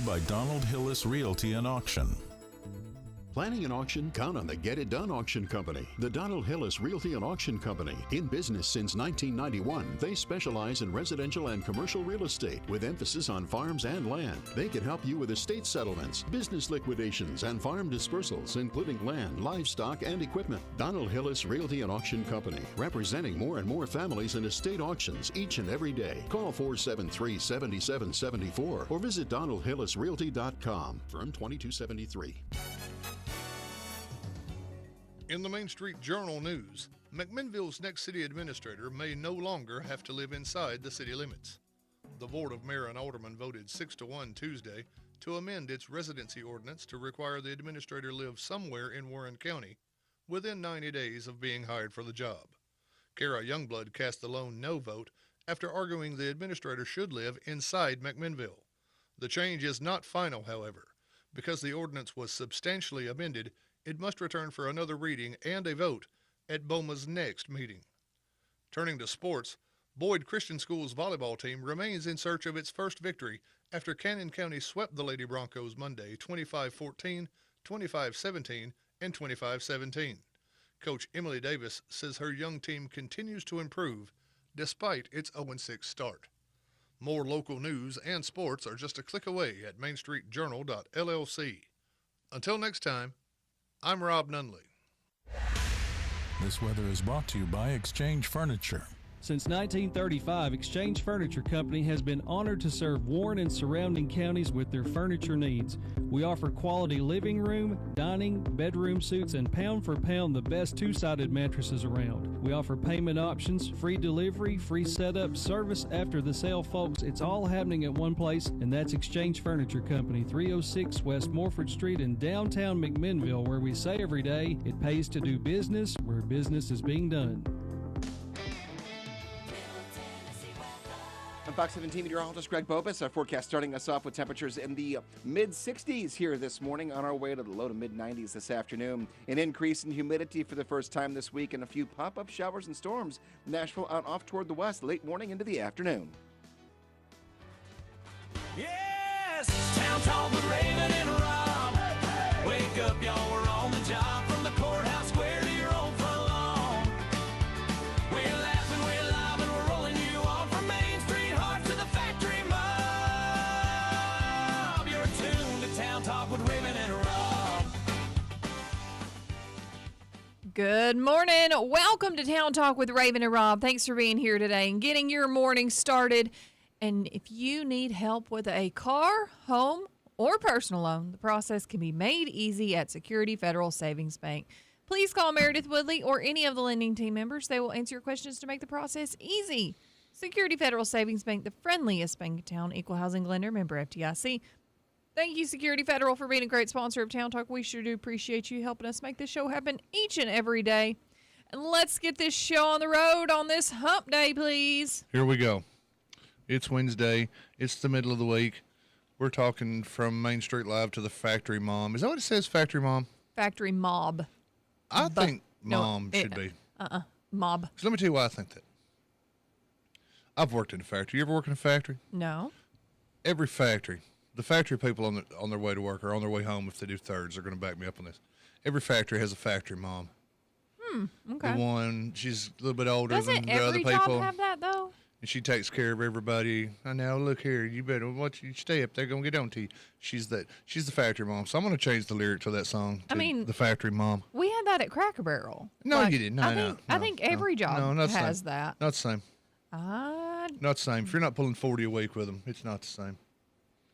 by Donald Hillis Realty and Auction. Planning an auction? Count on the Get It Done Auction Company. The Donald Hillis Realty and Auction Company. In business since 1991, they specialize in residential and commercial real estate with emphasis on farms and land. They can help you with estate settlements, business liquidations, and farm dispersals, including land, livestock, and equipment. Donald Hillis Realty and Auction Company, representing more and more families in estate auctions each and every day. Call 473-7774 or visit DonaldHillisRealty.com. Firm 2273. In the Main Street Journal news, McMinnville's next city administrator may no longer have to live inside the city limits. The Board of Mayor and Aldermen voted 6-1 Tuesday to amend its residency ordinance to require the administrator live somewhere in Warren County within 90 days of being hired for the job. Kara Youngblood cast the lone no vote after arguing the administrator should live inside McMinnville. The change is not final, however. Because the ordinance was substantially amended, it must return for another reading and a vote at BOMA's next meeting. Turning to sports, Boyd Christian School's volleyball team remains in search of its first victory after Cannon County swept the Lady Broncos Monday 25-14, 25-17, and 25-17. Coach Emily Davis says her young team continues to improve despite its 0-6 start. More local news and sports are just a click away at mainstreetjournal.llc. Until next time, I'm Rob Nunley. This weather is brought to you by Exchange Furniture. Since 1935, Exchange Furniture Company has been honored to serve Warren and surrounding counties with their furniture needs. We offer quality living room, dining, bedroom suites, and pound for pound the best two-sided mattresses around. We offer payment options, free delivery, free setup, service after the sale, folks. It's all happening at one place, and that's Exchange Furniture Company, 306 West Morford Street in downtown McMinnville, where we say every day, it pays to do business where business is being done. I'm Fox 17 meteorologist Greg Bobus. Our forecast starting us off with temperatures in the mid-60s here this morning, on our way to the low to mid-90s this afternoon. An increase in humidity for the first time this week, and a few pop-up showers and storms. Nashville out off toward the west late morning into the afternoon. Yes, Town Talk with Raven and Rob. Wake up, y'all, we're on the job from the courthouse square to your own front lawn. We're laughing, we're live, and we're rolling you on from Main Street Heart to the Factory Mob. You're tuned to Town Talk with Raven and Rob. Good morning. Welcome to Town Talk with Raven and Rob. Thanks for being here today and getting your morning started. And if you need help with a car, home, or personal loan, the process can be made easy at Security Federal Savings Bank. Please call Meredith Woodley or any of the lending team members. They will answer your questions to make the process easy. Security Federal Savings Bank, the friendliest bank in town, equal housing lender, member FDIC. Thank you, Security Federal, for being a great sponsor of Town Talk. We sure do appreciate you helping us make this show happen each and every day. And let's get this show on the road on this hump day, please. Here we go. It's Wednesday. It's the middle of the week. We're talking from Main Street Live to the Factory Mom. Is that what it says, Factory Mom? Factory Mob. I think Mom should be. Mob. So let me tell you why I think that. I've worked in a factory. You ever work in a factory? No. Every factory, the factory people on their way to work or on their way home, if they do thirds, are going to back me up on this. Every factory has a factory mom. Okay. The one, she's a little bit older Doesn't than the other every people. job have that, though? And she takes care of everybody. I know, look here, you better watch you stay up. They're going to get on to you. She's the factory mom. So I'm going to change the lyric to that song to the factory mom. We had that at Cracker Barrel. No, you didn't. I think every job has that. Not the same. Not the same. If you're not pulling 40 a week with them, it's not the same.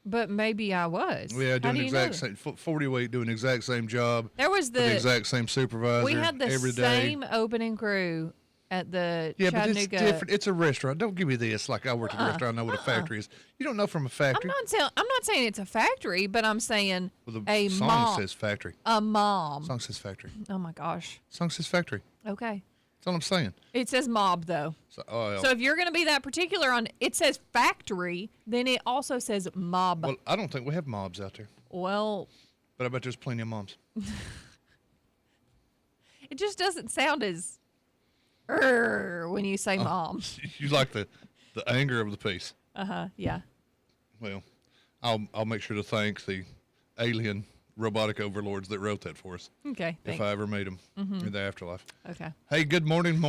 But maybe I was. Yeah, doing the exact same 40 a week, doing the exact same job. There was the exact same supervisor. We had the every same day. Opening crew at the But Chattanooga. it's different. It's a restaurant. Don't give me this like I worked at a restaurant. I know what a factory is. You don't know from a factory. I'm not saying it's a factory, but I'm saying a song mom says factory. A mom. Song says factory. Oh my gosh. Song says factory. Okay. That's all I'm saying. It says mob though. So if you're going to be that particular on it says factory, then it also says mob. Well, I don't think we have mobs out there. Well, but I bet there's plenty of moms. It just doesn't sound as when you say mom. You like the anger of the piece. Yeah. Well, I'll make sure to thank the alien robotic overlords that wrote that for us. Okay. If I ever meet them in the afterlife. Okay. Hey, good morning,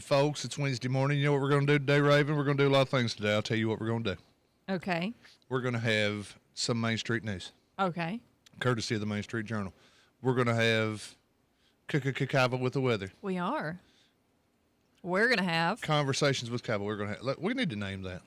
folks. It's Wednesday morning. You know what we're going to do today, Raven? We're going to do a lot of things today. I'll tell you what we're going to do. Okay. We're going to have some Main Street news, Okay. courtesy of the Main Street Journal. We're going to have Kava with the weather. We are. We're going to have. Conversations with Kava. We're going to have. Look, we need to name that.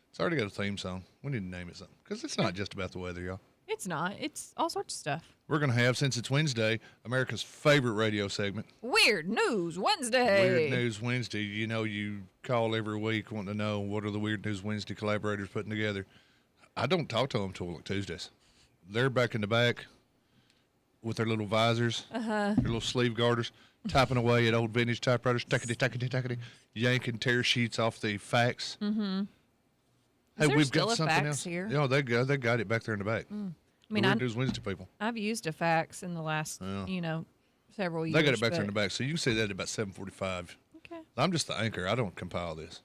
It's already got a theme song. We need to name it something because it's not just about the weather, y'all. It's not. It's all sorts of stuff. We're going to have, since it's Wednesday, America's favorite radio segment. Weird News Wednesday. Weird News Wednesday. You know, you call every week wanting to know what are the Weird News Wednesday collaborators putting together. I don't talk to them until like Tuesdays. They're back in the back with their little visors, their little sleeve garters, typing away at old vintage typewriters, tackety, yanking tear sheets off the fax. Mm-hmm. Hey, there we've still got a something fax else here? Yeah, they got it back there in the back. I mean, the Weird News Wednesday people. I've used a fax in the last, several years. They got it back there in the back, so you can see that at about 7:45. Okay. I'm just the anchor. I don't compile this.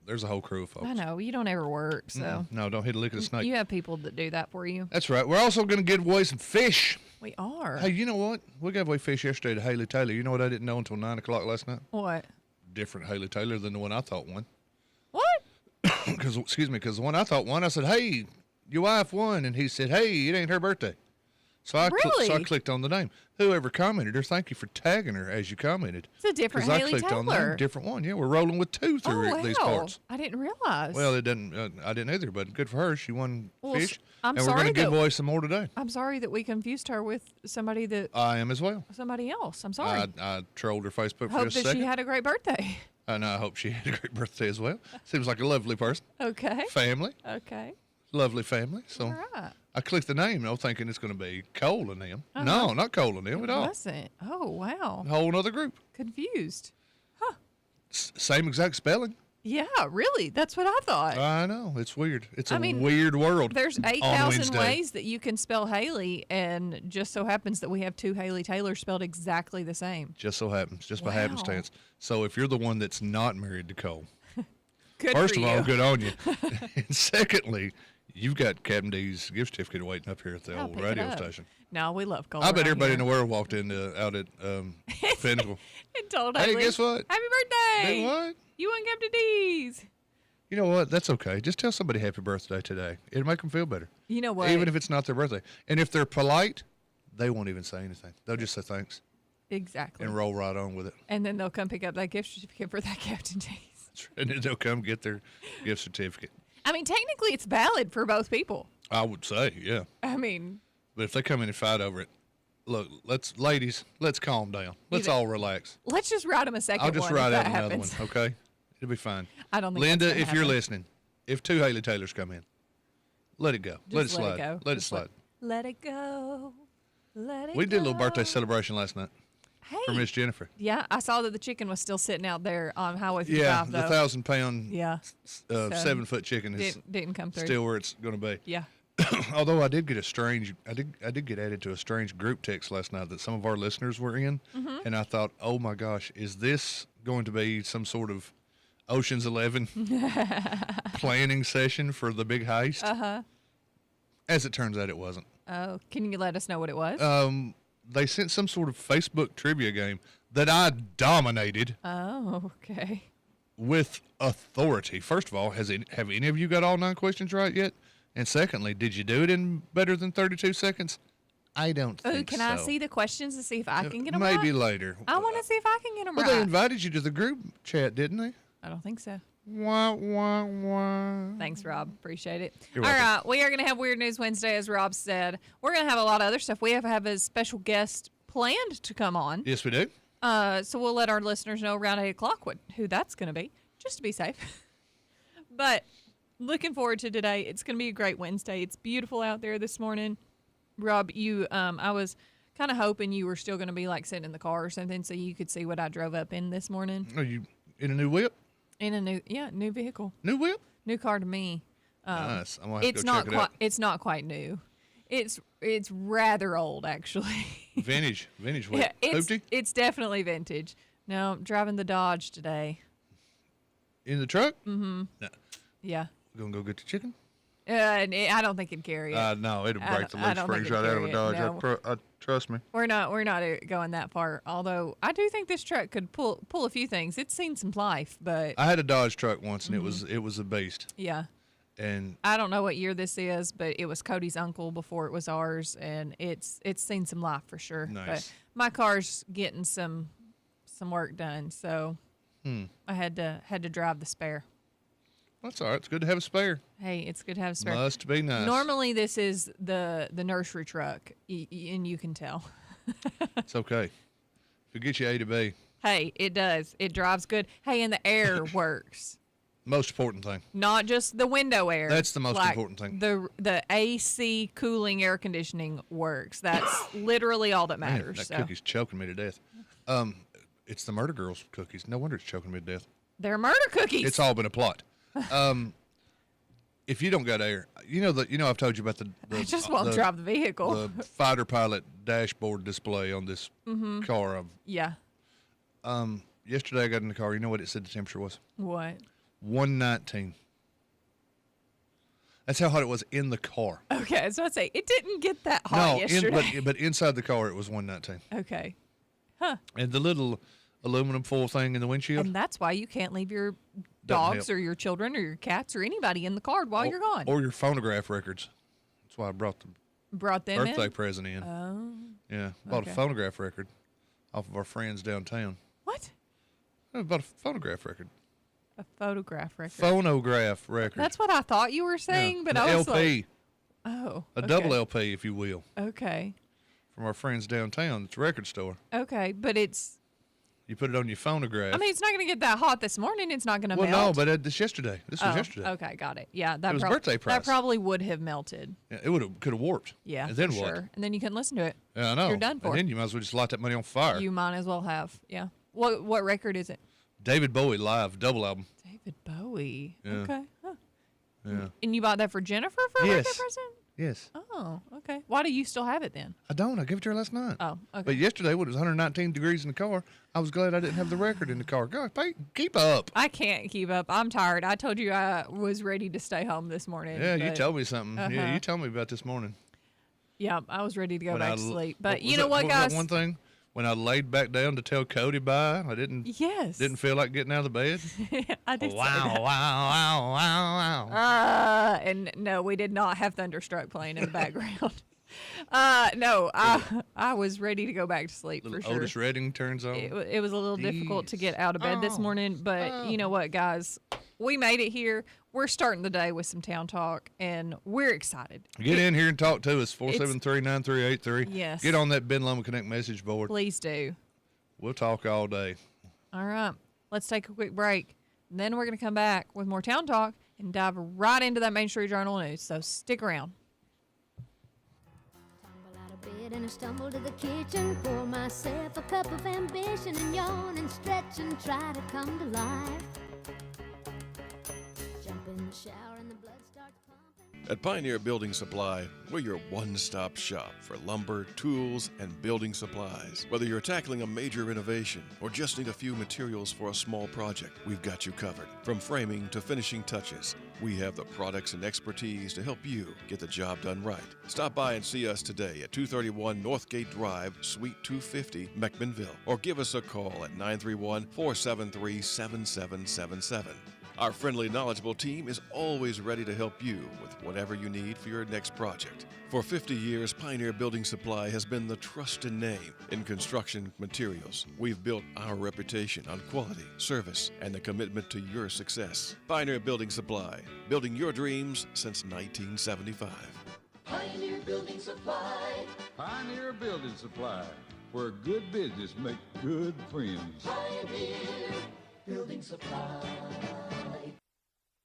There's a whole crew of folks. I know. You don't ever work, so. No, don't hit a lick of the snake. You have people that do that for you. That's right. We're also going to give away some fish. We are. Hey, you know what? We gave away fish yesterday to Haley Taylor. You know what I didn't know until 9 o'clock last night? What? Different Haley Taylor than the one I thought won. What? Because the one I thought won, I said, hey, your wife won. And he said, hey, it ain't her birthday. So I clicked on the name. Whoever commented her, thank you for tagging her as you commented. It's a different Because Haley I clicked on Taylor. that different one. Yeah, we're rolling with two through these parts. I didn't realize. Well, it didn't. I didn't either, but good for her. She won fish. I'm and we're going to give away some more today. I'm sorry that we confused her with somebody that. I am as well. Somebody else. I'm sorry. I trolled her Facebook for Hope just a that second. she had a great birthday. And I hope she had a great birthday as well. Seems like a lovely person. Okay. Family. Okay. Lovely family. So All right. I clicked the name, though, thinking it's going to be Cole and them. No, not Cole and them at all. Wasn't. Oh, wow. A whole other group. Confused. Same exact spelling. Yeah, really. That's what I thought. I know. It's weird. It's a mean, weird world. There's on 8,000 Wednesday. ways that you can spell Haley, and just so happens that we have two Haley Taylors spelled exactly the same. Just so happens. Just by Wow. happenstance. So if you're the one that's not married to Cole, Good first for of all, you. good on you. And secondly, you've got Captain D's gift certificate waiting up here at the I'll old pick it radio up. station. No, we love Cole. I bet around everybody in here. the world walked in out at Pinnacle. And told Hey, Haley, guess what? Happy birthday. They what? You won Captain D's. You know what? That's okay. Just tell somebody happy birthday today. It'll make them feel better. You know what? Even if it's not their birthday. And if they're polite, they won't even say anything. They'll just say thanks Exactly. and roll right on with it. And then they'll come pick up that gift certificate for that Captain D's. And then they'll come get their gift certificate. I mean, technically, it's valid for both people. I would say, yeah. I mean, But if they come in and fight over it, look, ladies, let's calm down. Let's Either- all relax. let's just write them a second I'll just one write if out that another happens. one, okay? It'll be fine. I don't think Linda, that's gonna if you're happen. listening, if two Haley Taylors come in, let it go. Let it Just slide. go. Let it Just slide. Let it go. Let it go. We did a little birthday celebration last night Hey. for Miss Jennifer. Yeah, I saw that the chicken was still sitting out there on Highway 55, Yeah, though. the 1,000-pound, Yeah. 7-foot chicken is Didn't come through. still where it's going to be. Yeah. Although I did get I did get added to a strange group text last night that some of our listeners were in, Mm-hmm. and I thought, oh my gosh, is this going to be some sort of Ocean's 11 planning session for the big heist? Uh-huh. As it turns out, it wasn't. Oh, can you let us know what it was? They sent some sort of Facebook trivia game that I dominated Oh, okay. with authority. First of all, have any of you got all 9 questions right yet? And secondly, did you do it in better than 32 seconds? I don't Oh, think can so. I see the questions to see if I can get them Maybe right? later. I want to see if I can get them Well, right. they invited you to the group chat, didn't they? I don't think so. Wah, wah, wah. Thanks, Rob. Appreciate it. You're All welcome. right, we are going to have Weird News Wednesday, as Rob said. We're going to have a lot of other stuff. We have a special guest planned to come on. Yes, we do. So we'll let our listeners know around 8 o'clock who that's going to be, just to be safe. But looking forward to today. It's going to be a great Wednesday. It's beautiful out there this morning. Rob, I was kind of hoping you were still going to be like sitting in the car or something so you could see what I drove up in this morning. Are you in a new whip? In a new vehicle. New whip? New car to me. Nice. I'm going to have It's to go not check it quite out. it's not quite new. It's rather old actually. Vintage whip. Yeah, Hoopty? it's definitely vintage. No, I'm driving the Dodge today. In the truck? Yeah. We're going to go get the chicken? I don't think it'd carry it. No, it'll I break the don't- I leaf don't think springs it'd right out of a carry it, Dodge. no. Trust me. We're not going that far. Although I do think this truck could pull a few things. It's seen some life, but I had a Dodge truck once, and Mm-hmm. it was a beast. yeah. And I don't know what year this is, but it was Cody's uncle before it was ours, and it's seen some life for sure. Nice. But my car's getting some work done, so I had to drive the spare. that's all right. It's good to have a spare. Hey, it's good to have a spare. Must be nice. Normally, this is the nursery truck, and you can tell. It's okay. If it gets you A to B, Hey, it does. It drives good. Hey, and the air works. most important thing. Not just the window air. That's the most Like, important thing. The AC cooling air conditioning works. That's literally all that Man, matters. that So cookie's choking me to death. It's the Murder Girls cookies. No wonder it's choking me to death. they're murder cookies. It's all been a plot. If you don't got air, I've told you about the I just won't drive the vehicle. the fighter pilot dashboard display on this Mm-hmm. car. Yeah. Yesterday I got in the car. You know what it said the temperature was? What? 119. That's how hot it was in the car. Okay, so I'd say it didn't get that hot yesterday. but inside the car it was 119. Okay. And the little aluminum foil thing in the windshield. And that's why you can't leave your Doesn't dogs help. or your children or your cats or anybody in the car while you're gone. Or your phonograph records. That's why I brought the Brought them birthday in? present in. Oh. Yeah, bought okay. a phonograph record off of our friends downtown. What? I bought a phonograph record. A photograph record. Phonograph record. That's what I thought you were Yeah, saying, but an I was LP, like, oh. a okay. double LP, if you will, Okay. from our friends downtown. It's a record store. Okay, but it's, You put it on your phonograph. I mean, it's not going to get that hot this morning. It's not going to well, melt. no, but this yesterday. This was Oh, yesterday. okay, got it. Yeah, that was birthday That price. probably would have melted. Yeah, it could have warped. Yeah, And then for what? sure. And then you couldn't listen to it. Yeah, I know. You're done for. And then you might as well just light that money on fire. You might as well have. Yeah. What record is it? David Bowie live double album. David Bowie. Yeah. Okay. Huh. Yeah. And you bought that for Jennifer for a Yes. birthday present? Yes. Oh, okay. Why do you still have it then? I don't. I gave it to her last night. Oh, okay. But yesterday, when it was 119 degrees in the car, I was glad I didn't have the record in the car. God, keep up. I can't keep up. I'm tired. I told you I was ready to stay home this morning. Yeah, you but- told me something. Yeah, Uh-huh. you told me about this morning. Yeah, I was ready to go When back I to l- sleep. But was you know that- what, was that guys? one thing, when I laid back down to tell Cody bye, I didn't Yes. feel like getting out of the bed. I did say wow, that. wow, wow, wow. And no, we did not have Thunderstruck playing in the background. No, I was ready to go back to sleep for Little sure. Otis Redding turns on. It was a little difficult to Jeez. get out of bed this Oh. morning, but you know what, guys? We made it here. We're starting the day with some town talk, and we're excited. Get in here and talk to us, 473-9383. Yes. Get on that Ben Loma Connect message board. Please do. We'll talk all day. All right, let's take a quick break. Then we're going to come back with more town talk and dive right into that Main Street Journal news. So stick around. Tumble out of bed and I stumble to the kitchen. Pour myself a cup of ambition and yawn and stretch and try to come to life. Jump in the shower and the blood starts pumping. At Pioneer Building Supply, we're your one-stop shop for lumber, tools, and building supplies. Whether you're tackling a major renovation or just need a few materials for a small project, we've got you covered. From framing to finishing touches, we have the products and expertise to help you get the job done right. Stop by and see us today at 231 Northgate Drive, Suite 250, McMinnville, or give us a call at 931-473-7777. Our friendly, knowledgeable team is always ready to help you with whatever you need for your next project. For 50 years, Pioneer Building Supply has been the trusted name in construction materials. We've built our reputation on quality, service, and the commitment to your success. Pioneer Building Supply, building your dreams since 1975. Pioneer Building Supply. Pioneer Building Supply, where good business make good friends. Pioneer Building Supply.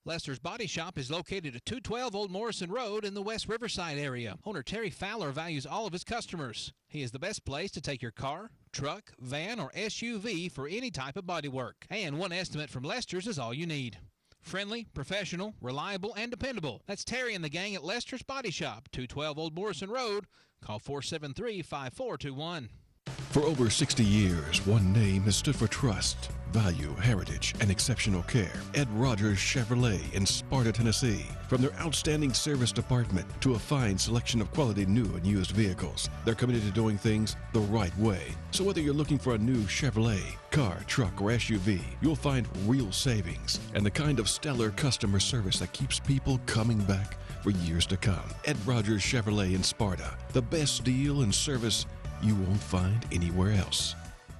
Lester's Body Shop is located at 212 Old Morrison Road in the West Riverside area. Owner Terry Fowler values all of his customers. He is the best place to take your car, truck, van, or SUV for any type of body work. And one estimate from Lester's is all you need. Friendly, professional, reliable, and dependable. That's Terry and the gang at Lester's Body Shop, 212 Old Morrison Road. Call 473-5421. For over 60 years, one name has stood for trust, value, heritage, and exceptional care. Ed Rogers Chevrolet in Sparta, Tennessee. From their outstanding service department to a fine selection of quality new and used vehicles, they're committed to doing things the right way. So whether you're looking for a new Chevrolet, car, truck, or SUV, you'll find real savings and the kind of stellar customer service that keeps people coming back for years to come. Ed Rogers Chevrolet in Sparta. The best deal and service you won't find anywhere else.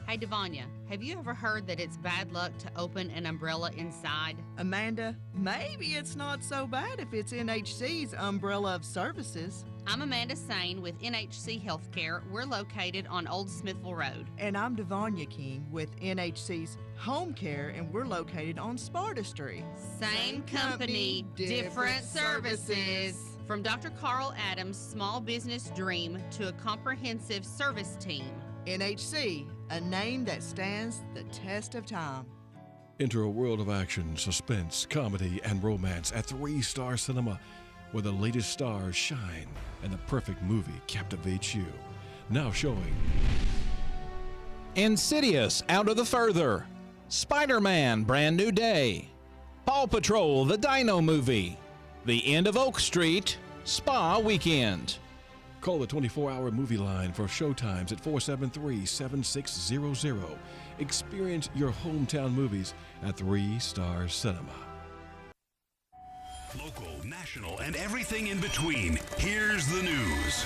Hey, Devanya, have you ever heard that it's bad luck to open an umbrella inside? Amanda, maybe it's not so bad if it's NHC's umbrella of services. I'm Amanda Sane with NHC Healthcare. We're located on Old Smithville Road. And I'm Devanya King with NHC's Home Care, and we're located on Sparta Street. Same company, different services. From Dr. Carl Adams' small business dream to a comprehensive service team. NHC, a name that stands the test of time. Enter a world of action, suspense, comedy, and romance at 3-Star Cinema, where the latest stars shine and the perfect movie captivates you. Now showing Insidious: Out of the Further, Spider-Man: Brand New Day, Paw Patrol: The Dino Movie, The End of Oak Street, Spa Weekend. Call the 24-hour movie line for showtimes at 473-7600. Experience your hometown movies at 3-Star Cinema. Local, national, and everything in between. Here's the news.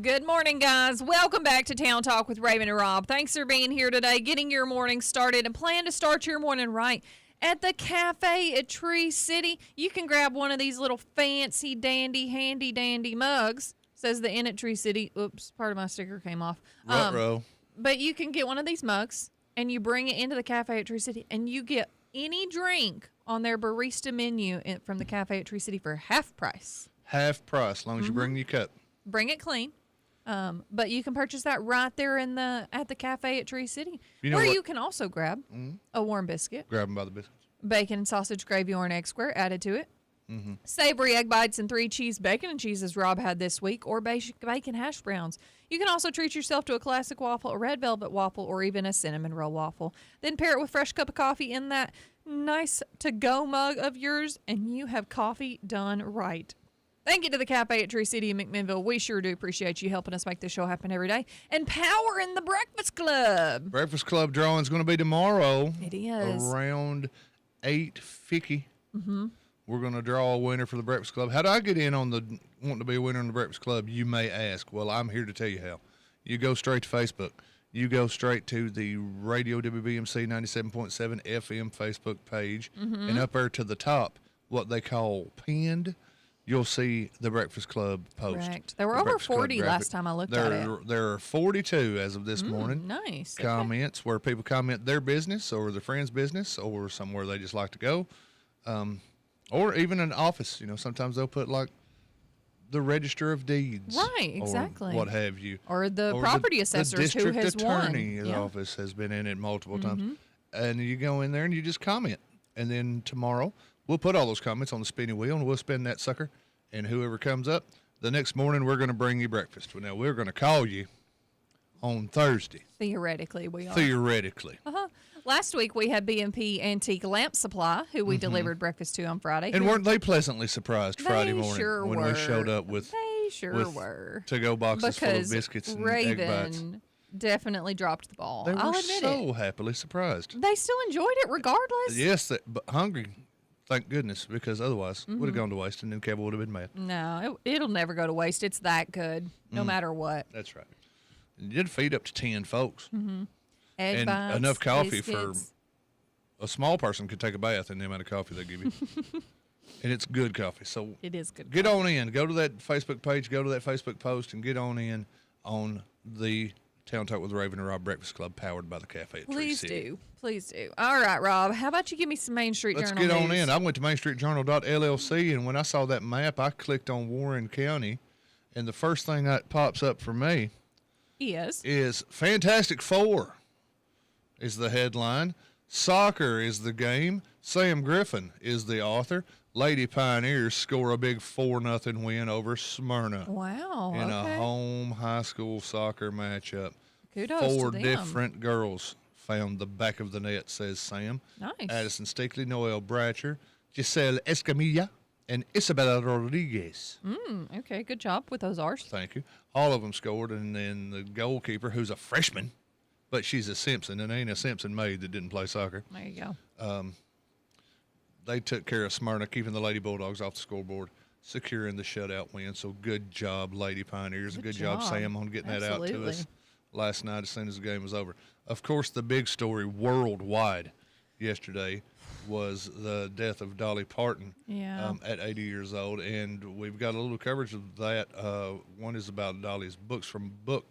Good morning, guys. Welcome back to Town Talk with Raven and Rob. Thanks for being here today, getting your morning started, and plan to start your morning right at the cafe at Tree City. You can grab one of these little fancy, dandy, handy-dandy mugs. Says the Inn at Tree City. Oops, part of my sticker came off. But you can get one of these mugs, and you bring it into the cafe at Tree City, and you get any drink on their barista menu from the cafe at Tree City for half price. Half price, as long as you bring your cup. Bring it clean. But you can purchase that right there at the cafe at Tree City. You can also grab a warm biscuit. Grab them by the biscuits. Bacon, sausage, gravy, or an egg square added to it. Savory egg bites and 3 cheese bacon and cheeses Rob had this week, or bacon hash browns. You can also treat yourself to a classic waffle, a red velvet waffle, or even a cinnamon roll waffle. Then pair it with a fresh cup of coffee in that nice to-go mug of yours, and you have coffee done right. Thank you to the cafe at Tree City in McMinnville. We sure do appreciate you helping us make this show happen every day. And power in the Breakfast Club. Breakfast Club drawing is going to be tomorrow. It is. Around 8:50. We're going to draw a winner for the Breakfast Club. How do I get in on wanting to be a winner in the Breakfast Club, you may ask. Well, I'm here to tell you how. You go straight to Facebook. You go straight to the Radio WBMC 97.7 FM Facebook page. And up there to the top, what they call pinned, you'll see the Breakfast Club post. Correct. There were over 40 last time I looked at it. There are 42 as of this morning. Nice. Comments where people comment their business or their friend's business or somewhere they just like to go. Or even an office. You know, sometimes they'll put like the Register of Deeds. Right, exactly. Or what have you. Or the property assessors who has district attorney's office has been in it multiple times. And you go in there and you just comment. And then tomorrow, we'll put all those comments on the spinning wheel and we'll spin that sucker. And whoever comes up, the next morning we're going to bring you breakfast. Now, we're going to call you on Thursday. Theoretically, we are. Theoretically. Last week we had B&P Antique Lamp Supply, who we delivered breakfast to on Friday. And weren't they pleasantly surprised Friday morning when were. we showed up with to-go boxes full of biscuits and egg bites? Raven definitely dropped the ball. They were I'll admit so happily surprised. They still enjoyed it regardless. Yes, but hungry, thank goodness, because otherwise it would have gone to waste and then Kevin would have been mad. No, it'll never go to waste. It's that good, no matter what. That's right. You did feed up to 10 folks. Egg and bites, enough coffee biscuits. for a small person could take a bath in the amount of coffee they give you. And it's good coffee. So it is good. Get on in. Go to that Facebook page. Go to that Facebook post and get on in on the Town Talk with Raven and Rob Breakfast Club powered by the Cafe at Tree City. Please do. All right, Rob. How about you give me some Main Street Let's Journal get on news? in. I went to mainstreetjournal.llc, and when I saw that map, I clicked on Warren County, and the first thing that pops up for me is Fantastic Four is the headline. Soccer is the game. Sam Griffin is the author. Lady Pioneers score a big 4-0 win over Smyrna. Wow. In okay. a home high school soccer matchup. Kudos 4 to them. different girls found the back of the net, says Sam. Nice. Addison Stickley, Noelle Bratcher, Giselle Escamilla, and Isabella Rodriguez. Okay, good job with those R's. Thank you. All of them scored, and then the goalkeeper, who's a freshman, but she's a Simpson, and ain't a Simpson maid that didn't play soccer. There you go. They took care of Smyrna, keeping the Lady Bulldogs off the scoreboard, securing the shutout win. So good job, Lady Pioneers. Good job, Sam, on getting that out to us last night as soon as the game was over. Of course, the big story worldwide yesterday was the death of Dolly Parton at 80 years old. And we've got a little coverage of that. One is about Dolly's books from birth.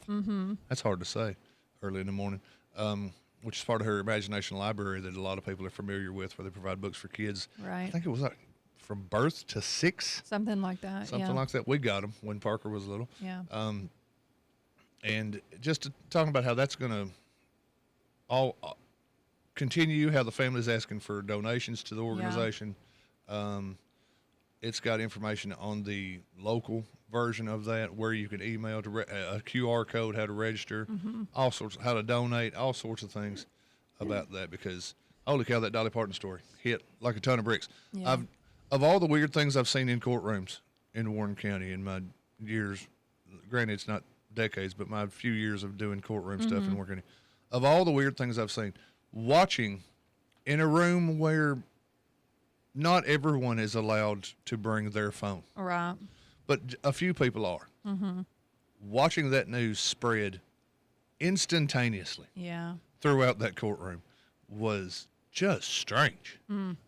Mm-hmm. That's hard to say early in the morning. Which is part of her Imagination Library that a lot of people are familiar with, where they provide books for kids. Right. I think it was like from birth to 6. Something like that. Something like that. We got them when Parker was little. Yeah. And just talking about how that's going to all continue, how the family's asking for donations to the organization. It's got information on the local version of that, where you can email to a QR code, how to register, all sorts, how to donate, all sorts of things about that. Because holy cow, that Dolly Parton story hit like a ton of bricks. Yeah. Of all the weird things I've seen in courtrooms in Warren County in my years, granted it's not decades, but my few years of doing courtroom stuff in Warren County, of all the weird things I've seen, watching in a room where not everyone is allowed to bring their phone. Right. But a few people are. Mm-hmm. Watching that news spread instantaneously throughout that courtroom was just strange.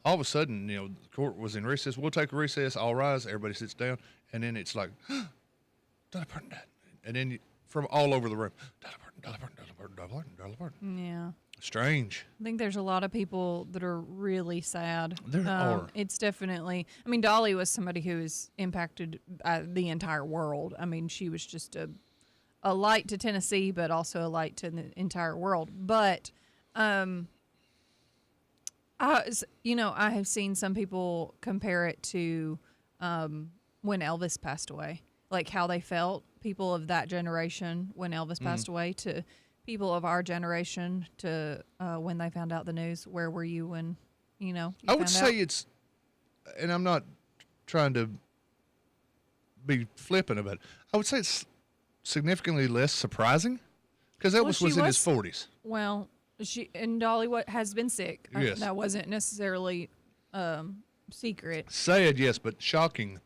All of a sudden, the court was in recess. We'll take a recess. All rise. Everybody sits down. And then it's like, Dolly Parton died. And then from all over the room, Dolly Parton, Dolly Parton, Dolly Parton, Dolly Parton, Dolly Parton. Yeah. Strange. I think there's a lot of people that are really sad. There are. It's definitely, Dolly was somebody who was impacted the entire world. She was just a light to Tennessee, but also a light to the entire world. But, I have seen some people compare it to when Elvis passed away, like how they felt, people of that generation when Elvis passed away, to people of our generation to when they found out the news. Where were you when, you I would say out? it's, and I'm not trying to be flippant about it, I would say it's significantly less surprising because Elvis was in his 40s. Well, Dolly has been sick. Yes. That wasn't necessarily secret. Sad, yes, but shocking,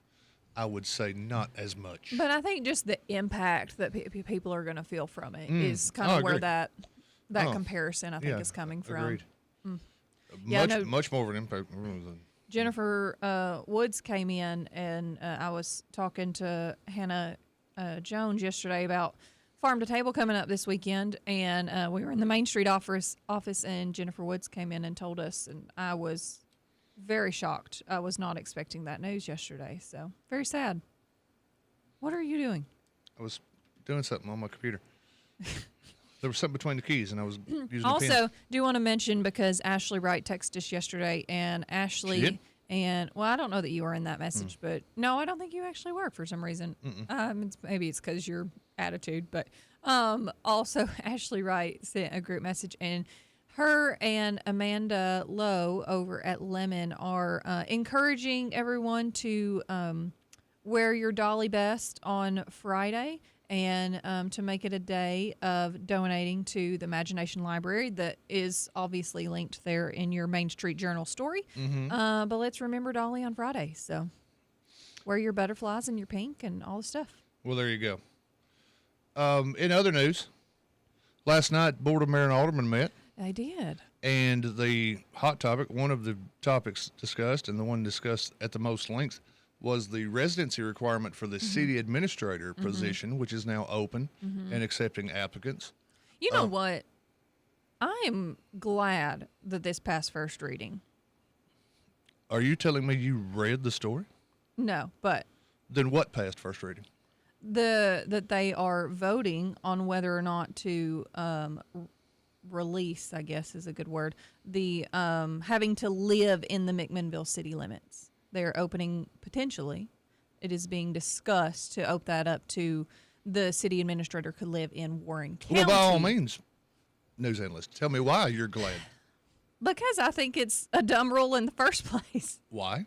I would say not as much. But I think just the impact that people are going to feel from it is kind of where that comparison, I think, is coming from. Agreed. Yeah, much more of an impact. Jennifer Woods came in, and I was talking to Hannah Jones yesterday about Farm to Table coming up this weekend, and we were in the Main Street office, and Jennifer Woods came in and told us, and I was very shocked. I was not expecting that news yesterday, so very sad. What are you doing? I was doing something on my computer. There was something between the keys, and I was using Also, the pen. do want to mention, because Ashley Wright texted us yesterday, and Ashley, and well, I don't know that you were in that message, but no, I don't think you actually were for some reason. Maybe it's because your attitude, but also Ashley Wright sent a group message, and her and Amanda Lowe over at Lemon are encouraging everyone to wear your Dolly best on Friday, and to make it a day of donating to the Imagination Library that is obviously linked there in your Main Street Journal story. But let's remember Dolly on Friday. So wear your butterflies and your pink and all the stuff. Well, there you go. In other news, last night, Board of Mayor and Aldermen met. I did. And the hot topic, one of the topics discussed, and the one discussed at the most length, was the residency requirement for the city administrator position, which is now open and accepting applicants. You know what? I am glad that this passed first reading. Are you telling me you read the story? No, but Then what passed first reading? that they are voting on whether or not to release, I guess is a good word, the having to live in the McMinnville city limits. They're opening, potentially, it is being discussed to open that up to the city administrator could live in Warren County. Well, by all means, news analyst, tell me why you're glad. Because I think it's a dumb rule in the first place. Why?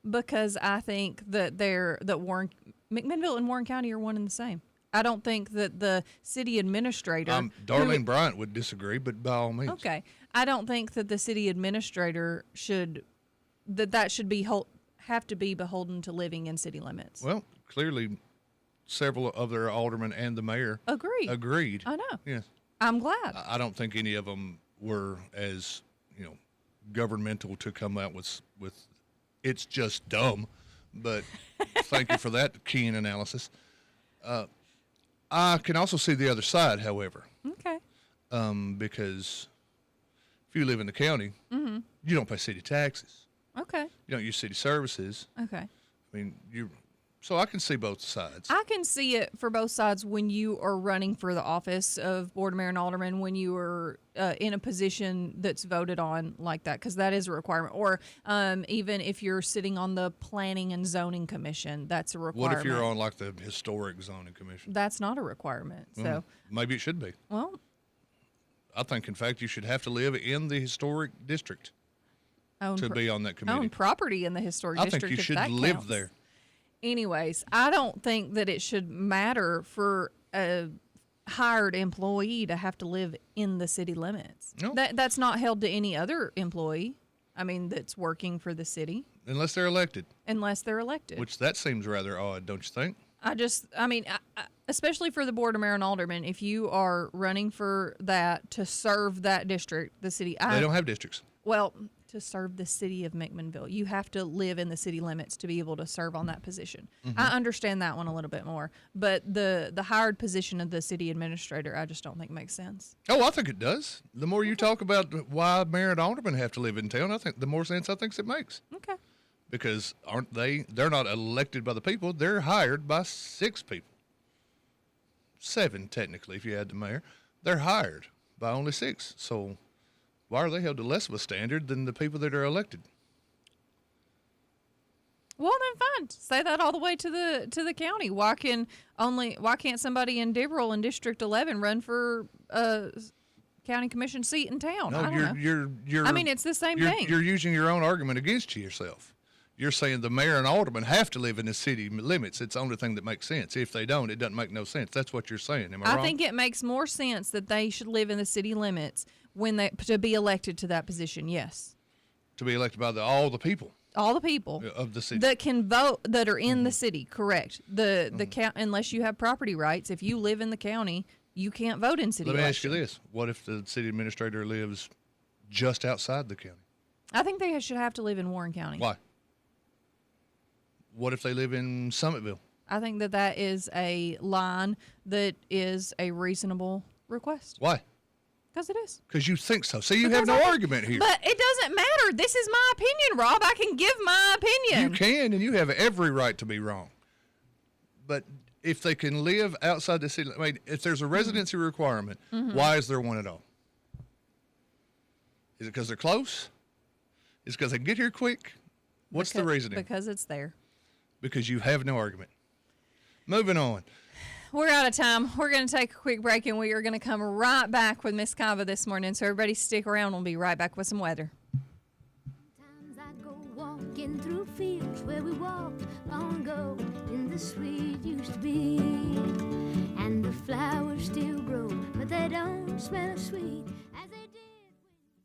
Because I think that McMinnville and Warren County are one and the same. I don't think that the city administrator. Darlene Bryant would disagree, but by all means. Okay, I don't think that the city administrator should have to be beholden to living in city limits. Well, clearly, several of their aldermen and the mayor agreed. I know. Yes. I'm glad. I don't think any of them were as governmental to come out with it's just dumb, but thank you for that keen analysis. I can also see the other side, however. Okay. Because if you live in the county, Mm-hmm. you don't pay city taxes. Okay. You don't use city services. Okay. I mean, so I can see both sides. I can see it for both sides when you are running for the office of board, mayor, and alderman, when you are in a position that's voted on like that, because that is a requirement. Or even if you're sitting on the planning and zoning commission, that's a requirement. What if you're on like the historic zoning commission? That's not a requirement. So maybe it should be. Well, I think, in fact, you should have to live in the historic district to be on that committee. Own property in the historic district. I think you if should that live counts. there. Anyways, I don't think that it should matter for a hired employee to have to live in the city limits. No. That's not held to any other employee. I mean, that's working for the city. Unless they're elected. Which that seems rather odd, don't you think? Especially for the board of mayor and aldermen, if you are running for that to serve that district, the city. They don't have districts. Well, to serve the city of McMinnville, you have to live in the city limits to be able to serve on that position. Mm-hmm. I understand that one a little bit more, but the hired position of the city administrator, I just don't think makes sense. Oh, I think it does. The more you talk about why mayor and aldermen have to live in town, I think the more sense I think it makes. Okay. Because they're not elected by the people, they're hired by 6 people. 7, technically, if you add the mayor. They're hired by only 6. So why are they held to less of a standard than the people that are elected? Well, then fine. Say that all the way to the county. Why can't somebody in Dibrow in District 11 run for a county commission seat in town? No, I don't know. I mean, it's the same thing. You're using your own argument against yourself. You're saying the mayor and alderman have to live in the city limits. It's the only thing that makes sense. If they don't, it doesn't make no sense. That's what you're saying. Am I wrong? I think it makes more sense that they should live in the city limits to be elected to that position. Yes. To be elected by all the people. All the people of the city that can vote, that are in the city. Correct. The count, unless you have property rights. If you live in the county, you can't vote in city. Let me ask you this: what if the city administrator lives just outside the county? I think they should have to live in Warren County. Why? What if they live in Summitville? I think that is a line that is a reasonable request. Why? Because it is. Because you think so. See, you have no argument here. But it doesn't matter. This is my opinion, Rob. I can give my opinion. You can, and you have every right to be wrong. But if they can live outside the city, I mean, if there's a residency requirement, why is there one at all? Is it because they're close? Is it because they can get here quick? What's the reasoning? Because it's there. Because you have no argument. Moving on. We're out of time. We're going to take a quick break, and we are going to come right back with Miss Kava this morning. So everybody stick around. We'll be right back with some weather. Sometimes I go walking through fields where we walked long ago in the sweet used to be. And the flowers still grow, but they don't smell as sweet as they did.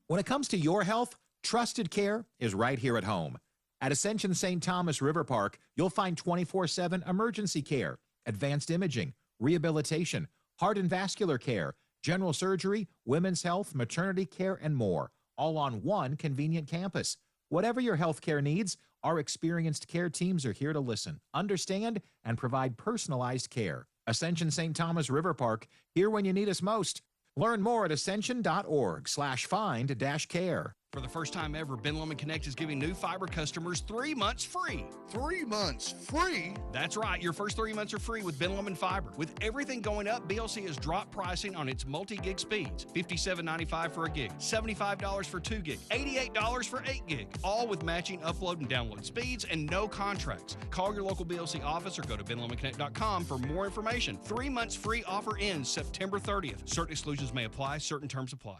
When it comes to your health, trusted care is right here at home. At Ascension St. Thomas River Park, you'll find 24/7 emergency care, advanced imaging, rehabilitation, heart and vascular care, general surgery, women's health, maternity care, and more, all on one convenient campus. Whatever your health care needs, our experienced care teams are here to listen, understand, and provide personalized care. Ascension St. Thomas River Park, here when you need us most. Learn more at ascension.org/find-care. For the first time ever, Ben Lomond Connect is giving new fiber customers 3 months free. 3 months free? That's right. Your first 3 months are free with Ben Lomond Fiber. With everything going up, BLC has dropped pricing on its multi-gig speeds. $57.95 for a gig, $75 for 2 gig, $88 for 8 gig. All with matching upload and download speeds and no contracts. Call your local BLC office or go to benlomondconnect.com for more information. 3 months free offer ends September 30th. Certain exclusions may apply. Certain terms apply.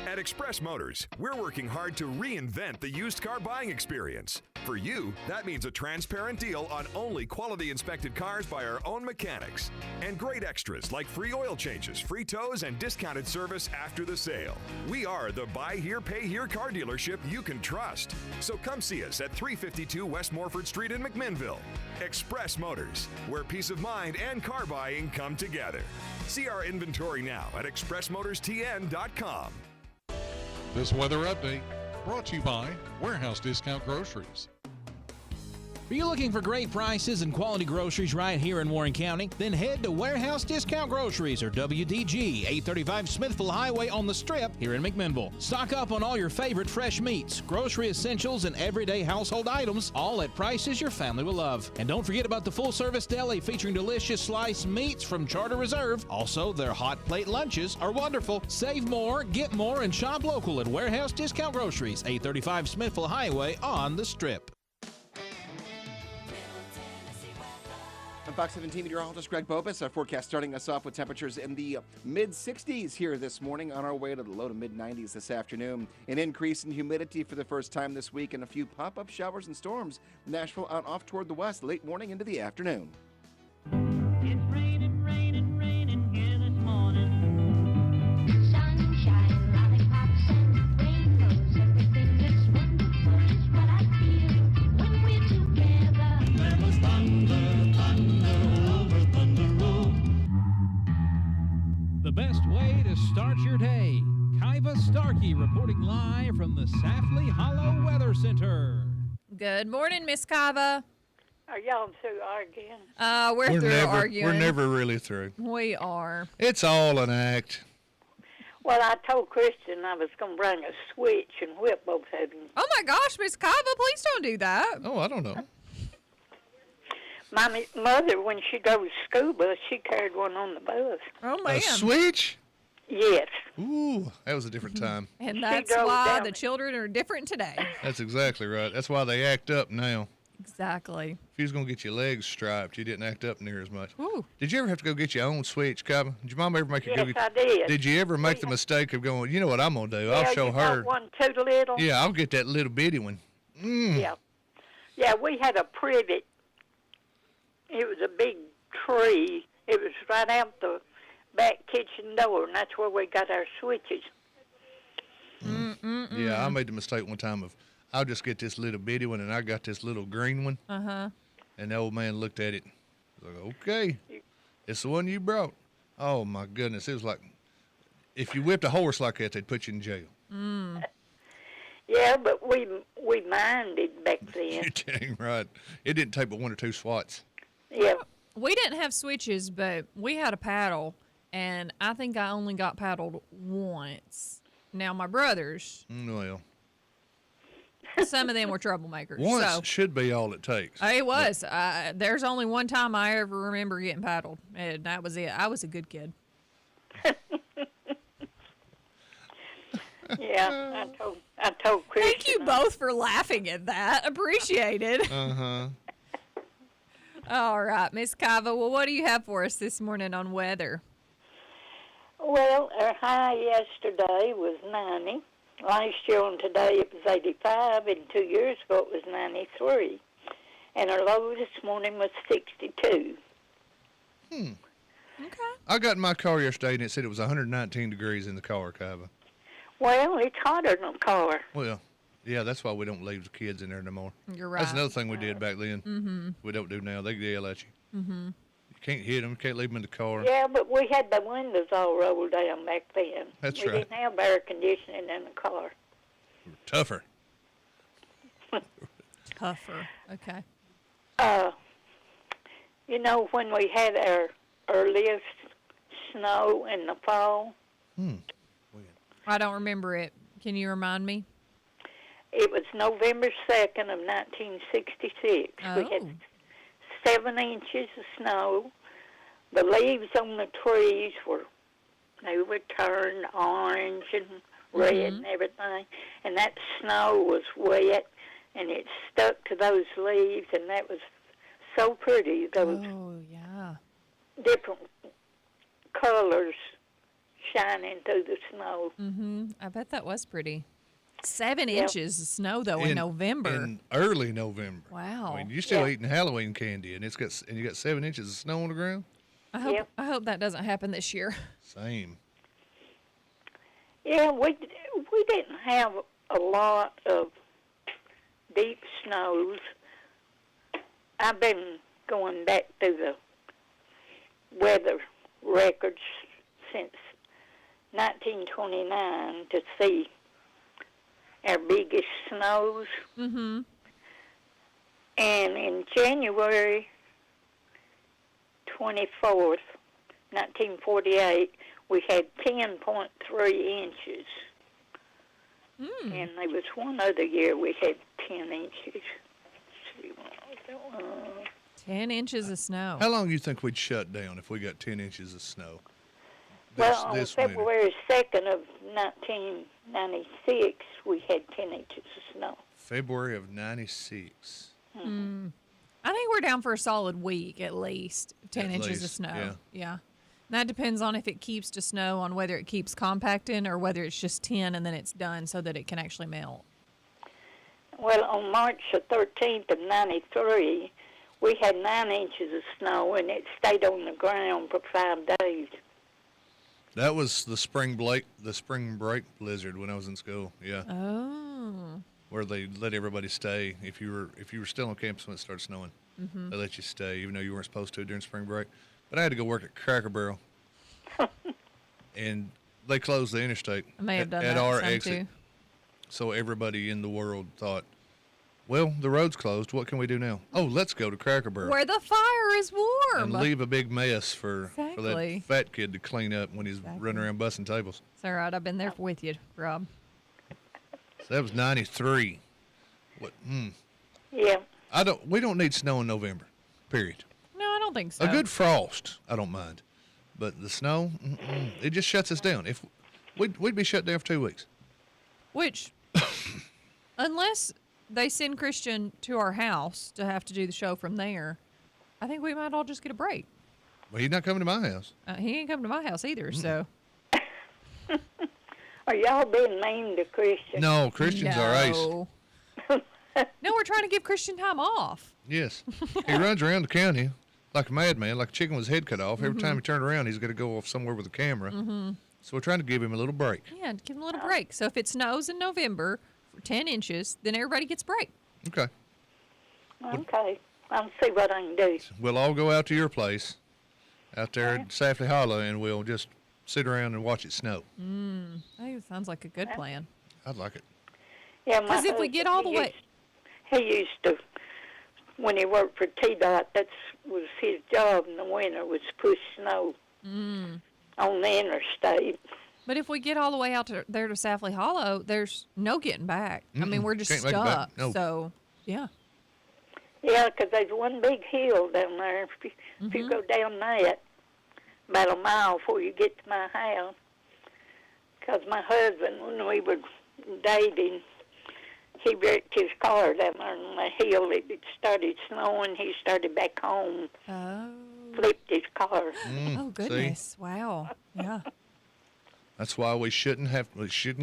At Express Motors, we're working hard to reinvent the used car buying experience. For you, that means a transparent deal on only quality inspected cars by our own mechanics. And great extras like free oil changes, free tows, and discounted service after the sale. We are the buy here, pay here car dealership you can trust. So come see us at 352 West Morford Street in McMinnville. Express Motors, where peace of mind and car buying come together. See our inventory now at expressmotorstn.com. This weather update brought to you by Warehouse Discount Groceries. Are you looking for great prices and quality groceries right here in Warren County? Then head to Warehouse Discount Groceries, or WDG, 835 Smithville Highway on the Strip here in McMinnville. Stock up on all your favorite fresh meats, grocery essentials, and everyday household items, all at prices your family will love. And don't forget about the full-service deli featuring delicious sliced meats from Charter Reserve. Also, their hot plate lunches are wonderful. Save more, get more, and shop local at Warehouse Discount Groceries, 835 Smithville Highway on the Strip. I'm Fox 17 meteorologist Greg Bobus. Our forecast starting us off with temperatures in the mid-60s here this morning, on our way to the low to mid-90s this afternoon. An increase in humidity for the first time this week, and a few pop-up showers and storms. Nashville out off toward the west late morning into the afternoon. It's raining, raining, raining here this morning. Sunshine, lollipops, and rainbows. Everything that's wonderful is what I feel when we're together. There was thunder, thunder over Thunder Road. The best way to start your day. Kiva Starkey reporting live from the Safley Hollow Weather Center. Good morning, Miss Kiva. Are y'all through arguing? We're through arguing. We're never really through. We are. It's all an act. Well, I told Christian I was going to bring a switch and whip both of them. Oh, my gosh, Miss Kiva, please don't do that. Oh, I don't know. My mother, when she drove school bus, she carried one on the bus. Oh, man. A switch? Yes. Ooh, that was a different time. And that's why the children are different today. That's exactly right. That's why they act up now. Exactly. If you was going to get your legs striped, you didn't act up near as much. Ooh. Did you ever have to go get your own switch, Kiva? Did your mom ever make you go Yes, get... I did. Did you ever make the mistake of going, you know what I'm going to do? I'll Yeah, show you her. got one too little? Yeah, I'll get that little bitty one. Yeah. Yeah, we had a privet. It was a big tree. It was right out the back kitchen door, and that's where we got our switches. Yeah, I made the mistake one time of, I'll just get this little bitty one, and I got this little green one. Uh-huh. And the old man looked at it. Like, okay, it's the one you brought. Oh, my goodness. It was like, if you whipped a horse like that, they'd put you in jail. Mm. Yeah, but we minded back then. You're dang right. It didn't take but one or two swats. Yeah. We didn't have switches, but we had a paddle, and I think I only got paddled once. Now, my brothers, Well, some of them were troublemakers. once So should be all it takes. it was. There's only one time I ever remember getting paddled, and that was it. I was a good kid. Yeah, I told Christian. Thank you both for laughing at that. Appreciate it. Uh-huh. All right, Miss Kiva. Well, what do you have for us this morning on weather? Well, our high yesterday was 90. Last year on today it was 85, and 2 years ago it was 93. And our low this morning was 62. Okay. I got in my car yesterday, and it said it was 119 degrees in the car, Kiva. Well, it's hotter than a car. Well, yeah, that's why we don't leave the kids in there no more. You're right. That's another thing we did back then. Mm-hmm. We don't do now. They yell at you. Mm-hmm. You can't hit them. You can't leave them in the car. Yeah, but we had the windows all rolled down back then. That's we right. didn't have air conditioning in the car. Tougher. Tougher. Okay. You know, when we had our earliest snow in the fall, I don't remember it. Can you remind me? It was November 2nd of 1966. Oh. We had 7 inches of snow. The leaves on the trees were turned orange and red and everything. And that snow was wet, and it stuck to those leaves, and that was so pretty. Those different colors shining through the snow. I bet that was pretty. 7 inches of snow though in November. In early November. Wow. I mean, you're still eating Halloween candy, and you got 7 inches of snow on the ground. I hope that doesn't happen this year. Same. Yeah, we didn't have a lot of deep snows. I've been going back through the weather records since 1929 to see our biggest snows. And in January 24th, 1948, we had 10.3 inches. And there was one other year we had 10 inches. 10 inches of snow. How long do you think we'd shut down if we got 10 inches of snow? Well, on February 2nd of 1996, we had 10 inches of snow. February of 96. I think we're down for a solid week at least. 10 inches of snow. Yeah. That depends on if it keeps to snow, on whether it keeps compacting or whether it's just 10 and then it's done so that it can actually melt. Well, on March the 13th of 93, we had 9 inches of snow, and it stayed on the ground for 5 days. That was the spring break blizzard when I was in school. Yeah. Oh. Where they let everybody stay if you were still on campus when it started snowing. They let you stay even though you weren't supposed to during spring break. But I had to go work at Cracker Barrel, and they closed the interstate I may have done at that our some exit. too. So everybody in the world thought, well, the road's closed. What can we do now? Oh, let's go to Cracker Barrel. Where the fire is warm. And leave a big mess for Exactly. that fat kid to clean up when he's running around busting tables. It's all right. I've been there with you, Rob. So that was 93. What? Yeah. We don't need snow in November, period. No, I don't think so. A good frost, I don't mind. But the snow, it just shuts us down. If we'd be shut down for 2 weeks. Which, unless they send Christian to our house to have to do the show from there, I think we might all just get a break. Well, he's not coming to my house. He ain't coming to my house either, so. Are y'all being mean to Christian? No, Christian's our ace. No, we're trying to give Christian time off. Yes. He runs around the county like a madman, like a chicken with his head cut off. Every time he turned around, he's got to go off somewhere with a camera. So we're trying to give him a little break. Yeah, give him a little break. So if it snows in November for 10 inches, then everybody gets a break. Okay. Okay. I'll see what I can do. We'll all go out to your place out there at Safley Hollow, and we'll just sit around and watch it snow. I think it sounds like a good plan. I'd like it. Yeah, Because if we get all the way... He used to, when he worked for TDOT, that was his job in the winter, was push snow on the interstate. But if we get all the way out there to Safley Hollow, there's no getting back. I mean, we're just Can't make it back. stuck. No. So, yeah. Yeah, because there's one big hill down there. If you go down that, about a mile before you get to my house. Because my husband, when we were dating, he wrecked his car down there on the hill. It started snowing. He started back home. Oh. Flipped his car. Oh, goodness. Wow. Yeah. That's why we shouldn't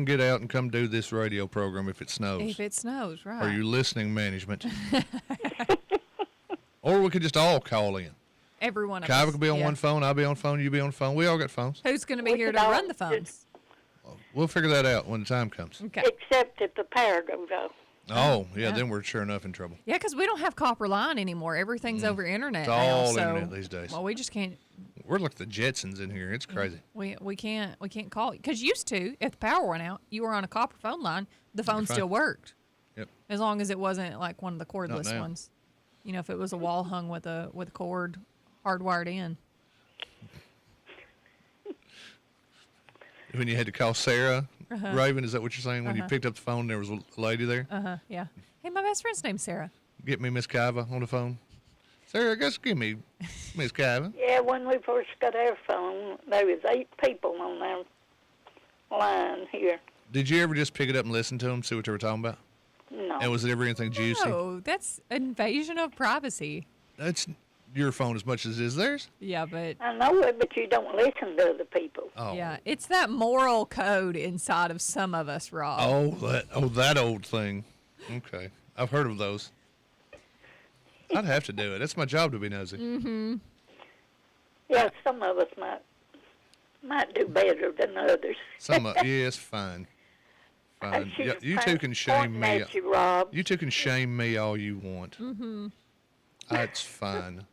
get out and come do this radio program if it snows. If it snows, right. Are you listening, management? Or we could just all call in. Everyone of Kyra us. could be on one phone, I'll be on phone, you be on phone. We all got phones. Who's going to be here to run the phones? We'll figure that out when the time comes. Okay. Except if the power goes off. Oh, yeah, then we're sure enough in trouble. Yeah, because we don't have copper line anymore. Everything's over internet It's all now. internet these days. Well, we just can't. We're like the Jetsons in here. It's crazy. We can't call you because used to if the power went out, you were on a copper phone line, the phone still worked. Yep. As long as it wasn't like one of the cordless now. ones. You know, if it was a wall hung with a cord hardwired in. When you had to call Sarah Raven, is that what you're saying? When you picked up the phone, there was a lady there? Yeah. Hey, my best friend's name's Sarah. Get me Miss Kiva on the phone. Sarah, just give me Miss Kiva. Yeah, when we first got our phone, there was 8 people on our line here. Did you ever just pick it up and listen to them, see what they were talking about? No. And was it ever anything juicy? No, that's invasion of privacy. That's your phone as much as it is theirs? Yeah, but... I know it, but you don't listen to other people. Oh. Yeah, it's that moral code inside of some of us, Rob. That old thing. Okay. I've heard of those. I'd have to do it. It's my job to be nosy. Mm-hmm. Yeah, some of us might do better than others. Yes, fine. Fine. Yeah, you two can shame me. You, Rob. You two can shame me all you want. Mm-hmm. That's fine.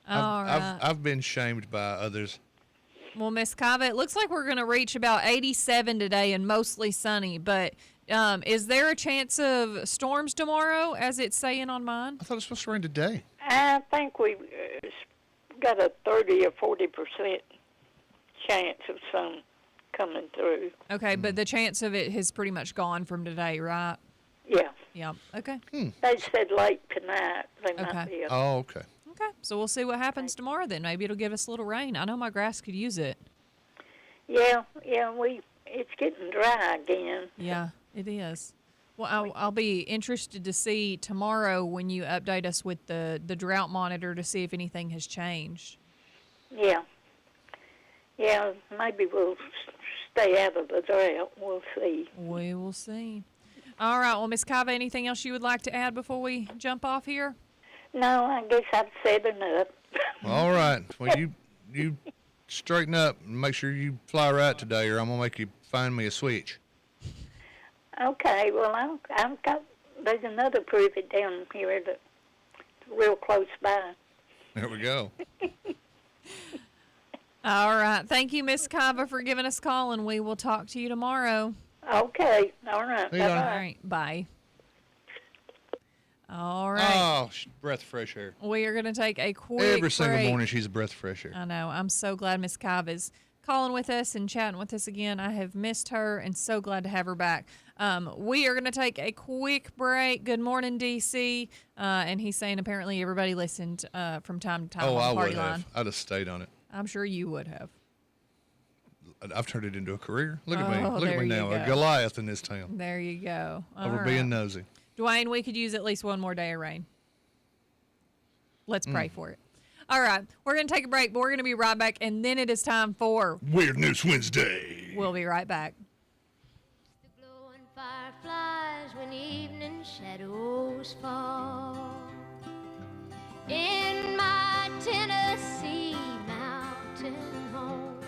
Right. I've been shamed by others. Well, Miss Kiva, it looks like we're going to reach about 87 today and mostly sunny, but is there a chance of storms tomorrow, as it's saying on mine? I thought it was supposed to rain today. I think we've got a 30 or 40% chance of some coming through. Okay, but the chance of it has pretty much gone from today, right? Yeah. Yeah, okay. They said late tonight. They might be. Oh, okay. Okay, so we'll see what happens tomorrow then. Maybe it'll give us a little rain. I know my grass could use it. Yeah, it's getting dry again. Yeah, it is. Well, I'll be interested to see tomorrow when you update us with the drought monitor to see if anything has changed. Yeah. Yeah, maybe we'll stay out of the drought. We'll see. We will see. All right, well, Miss Kiva, anything else you would like to add before we jump off here? No, I guess I've said enough. All right. Well, you straighten up and make sure you fly right today, or I'm gonna make you find me a switch. Okay. Well, I've got. There's another privet down here that's real close by. There we go. All right. Thank you, Miss Kiva, for giving us a call, and we will talk to you tomorrow. Okay. All right. See you, Bye-bye. All right. Bye. All right. Oh, breath of fresh air. We are going to take a quick Every single break. morning, she's a breath of fresh air. I know. I'm so glad Miss Kiva is calling with us and chatting with us again. I have missed her and so glad to have her back. We are going to take a quick break. Good morning, DC. And he's saying apparently everybody listened from time to time Oh, on I the party would line. have. I'd have stayed on it. I'm sure you would have. I've turned it into a career. Look at me. Oh, Look at there me you now. go. A Goliath in this town. There you go. All Over right. being nosy. Dwayne, we could use at least one more day of rain. Let's pray for it. All right. We're going to take a break, but we're going to be right back. And then it is time for Weird News Wednesday. We'll be right back. Fireflies when evening shadows fall in my Tennessee mountain home.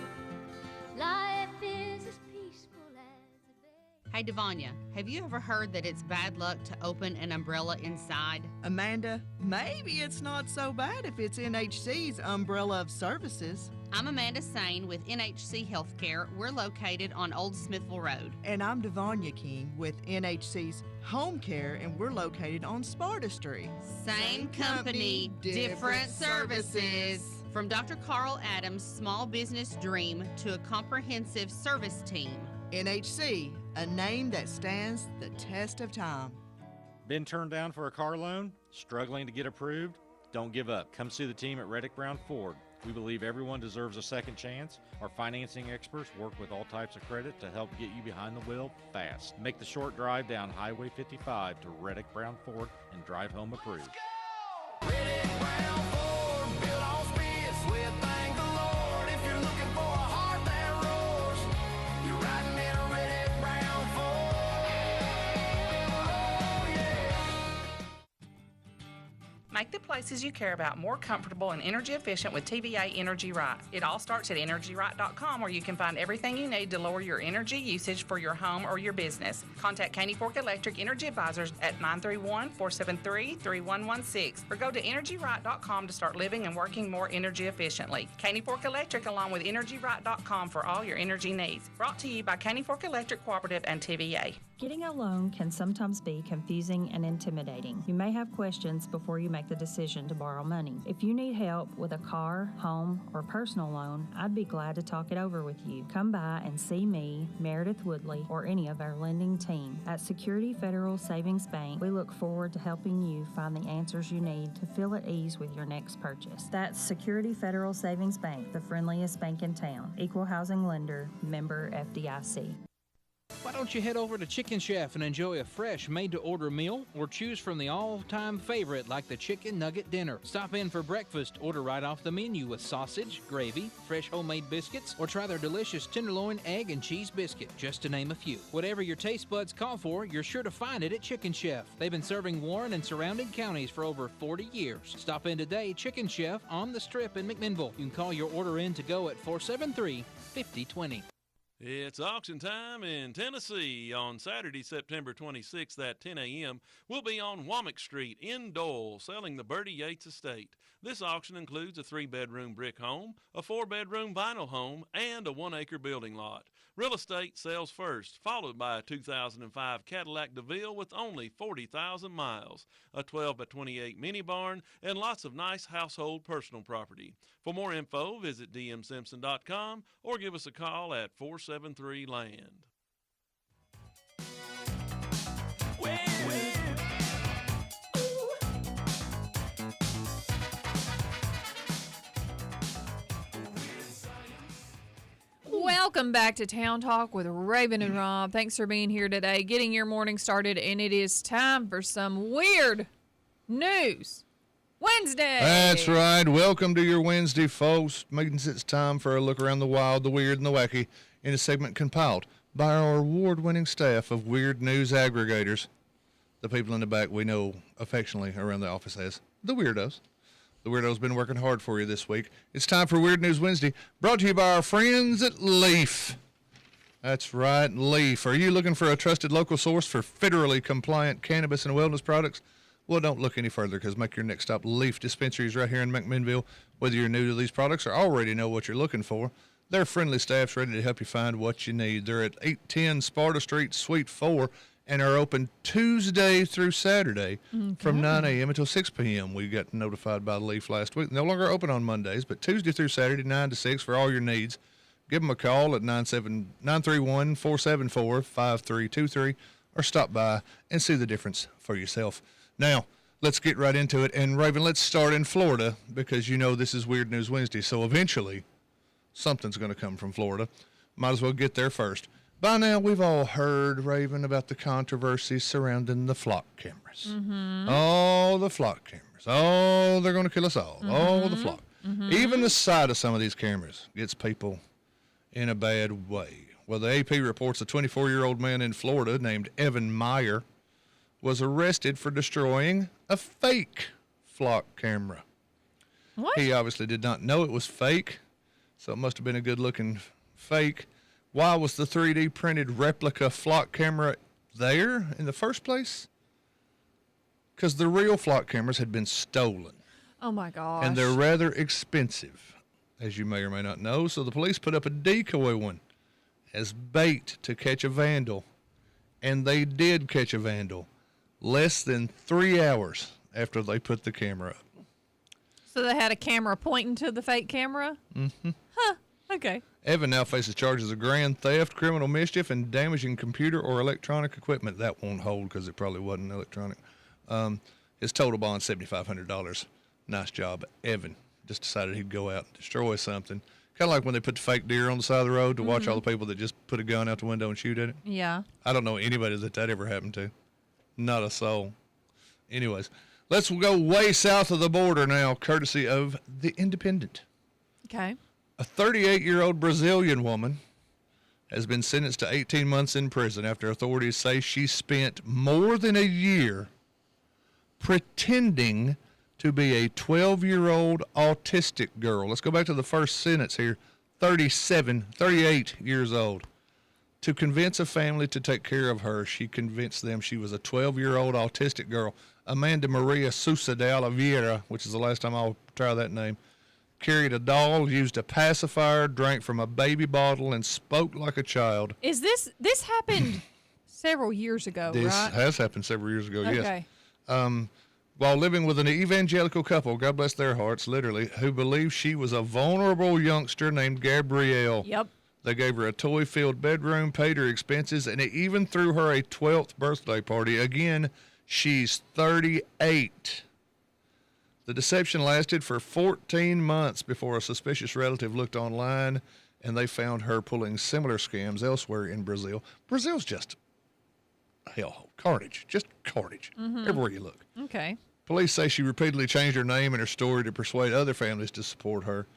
Life is as peaceful as Hey, Devanya, have you ever heard that it's bad luck to open an umbrella inside? Amanda, maybe it's not so bad if it's NHC's umbrella of services. I'm Amanda Sane with NHC Healthcare. We're located on Old Smithville Road. And I'm Devanya King with NHC's Home Care, and we're located on Sparta Street. Same company, different services. From Dr. Carl Adams' small business dream to a comprehensive service team. NHC, a name that stands the test of time. Been turned down for a car loan? Struggling to get approved? Don't give up. Come see the team at Reddick Brown Ford. We believe everyone deserves a second chance. Our financing experts work with all types of credit to help get you behind the wheel fast. Make the short drive down Highway 55 to Reddick Brown Ford and drive home approved. Make the places you care about more comfortable and energy efficient with TVA Energy Right. It all starts at EnergyRight.com, where you can find everything you need to lower your energy usage for your home or your business. Contact Caney Fork Electric Energy Advisors at 931-473-3116 or go to EnergyRight.com to start living and working more energy efficiently. Caney Fork Electric along with EnergyRight.com for all your energy needs. Brought to you by Caney Fork Electric Cooperative and TVA. Getting a loan can sometimes be confusing and intimidating. You may have questions before you make the decision to borrow money. If you need help with a car, home, or personal loan, I'd be glad to talk it over with you. Come by and see me, Meredith Woodley, or any of our lending team. At Security Federal Savings Bank, we look forward to helping you find the answers you need to feel at ease with your next purchase. That's Security Federal Savings Bank, the friendliest bank in town. Equal housing lender, member FDIC. Why don't you head over to Chicken Chef and enjoy a fresh made-to-order meal, or choose from the all-time favorite like the Chicken Nugget Dinner. Stop in for breakfast, order right off the menu with sausage, gravy, fresh homemade biscuits, or try their delicious tenderloin, egg, and cheese biscuit, just to name a few. Whatever your taste buds call for, you're sure to find it at Chicken Chef. They've been serving Warren and surrounding counties for over 40 years. Stop in today, Chicken Chef on the Strip in McMinnville. You can call your order in to go at 473-5020. It's auction time in Tennessee. On Saturday, September 26th at 10 a.m., we'll be on Womack Street in Doyle selling the Bertie Yates estate. This auction includes a 3-bedroom brick home, a 4-bedroom vinyl home, and a 1-acre building lot. Real estate sells first, followed by a 2005 Cadillac DeVille with only 40,000 miles, a 12-by-28 mini barn, and lots of nice household personal property. For more info, visit dmsimpson.com or give us a call at 473-LAND. Welcome back to Town Talk with Raven and Rob. Thanks for being here today, getting your morning started, and it is time for some weird news Wednesday. That's right. Welcome to your Wednesday, folks. Means it's time for a look around the wild, the weird, and the wacky in a segment compiled by our award-winning staff of weird news aggregators, the people in the back we know affectionately around the office as the Weirdos. The Weirdo's been working hard for you this week. It's time for Weird News Wednesday, brought to you by our friends at Leaf. That's right, Leaf. Are you looking for a trusted local source for federally compliant cannabis and wellness products? Well, don't look any further, because make your next stop Leaf Dispensaries right here in McMinnville. Whether you're new to these products or already know what you're looking for, their friendly staff's ready to help you find what you need. They're at 810 Sparta Street, Suite 4, and are open Tuesday through Saturday from 9 a.m. until 6 p.m. We got notified by Leaf last week. No longer open on Mondays, but Tuesday through Saturday, 9 to 6 for all your needs. Give them a call at 931-474-5323 or stop by and see the difference for yourself. Now, let's get right into it. And, Raven, let's start in Florida, because you know this is Weird News Wednesday, so eventually something's going to come from Florida. Might as well get there first. By now, we've all heard, Raven, about the controversies surrounding the flock cameras. Oh, the flock cameras. Oh, they're going to kill us all. Oh, the flock. Even the sight of some of these cameras gets people in a bad way. Well, the AP reports a 24-year-old man in Florida named Evan Meyer was arrested for destroying a fake flock camera. What? He obviously did not know it was fake, so it must have been a good-looking fake. Why was the 3D printed replica flock camera there in the first place? Because the real flock cameras had been stolen. Oh, my gosh. And they're rather expensive, as you may or may not know. So the police put up a decoy one as bait to catch a vandal. And they did catch a vandal less than 3 hours after they put the camera up. So they had a camera pointing to the fake camera? Mm-hmm. Huh. Okay. Evan now faces charges of grand theft, criminal mischief, and damaging computer or electronic equipment. That won't hold because it probably wasn't electronic. His total bond, $7,500. Nice job. Evan just decided he'd go out and destroy something. Kind of like when they put the fake deer on the side of the road to watch all the people that just put a gun out the window and shoot at it. Yeah. I don't know anybody that ever happened to. Not a soul. Anyways, let's go way south of the border now, courtesy of The Independent. Okay. A 38-year-old Brazilian woman has been sentenced to 18 months in prison after authorities say she spent more than a year pretending to be a 12-year-old autistic girl. Let's go back to the first sentence here. 38 years old. To convince a family to take care of her, she convinced them she was a 12-year-old autistic girl. Amanda Maria Sousa de Oliveira, which is the last time I'll try that name, carried a doll, used a pacifier, drank from a baby bottle, and spoke like a child. Is this happened several years ago, This right? has happened several years ago, yes. Okay. While living with an evangelical couple, God bless their hearts, literally, who believed she was a vulnerable youngster named Gabrielle. Yep. They gave her a toy-filled bedroom, paid her expenses, and even threw her a 12th birthday party. Again, she's 38. The deception lasted for 14 months before a suspicious relative looked online, and they found her pulling similar scams elsewhere in Brazil. Brazil's just hell, carnage, just carnage, everywhere you look. Okay. Police say she repeatedly changed her name and her story to persuade other families to support her.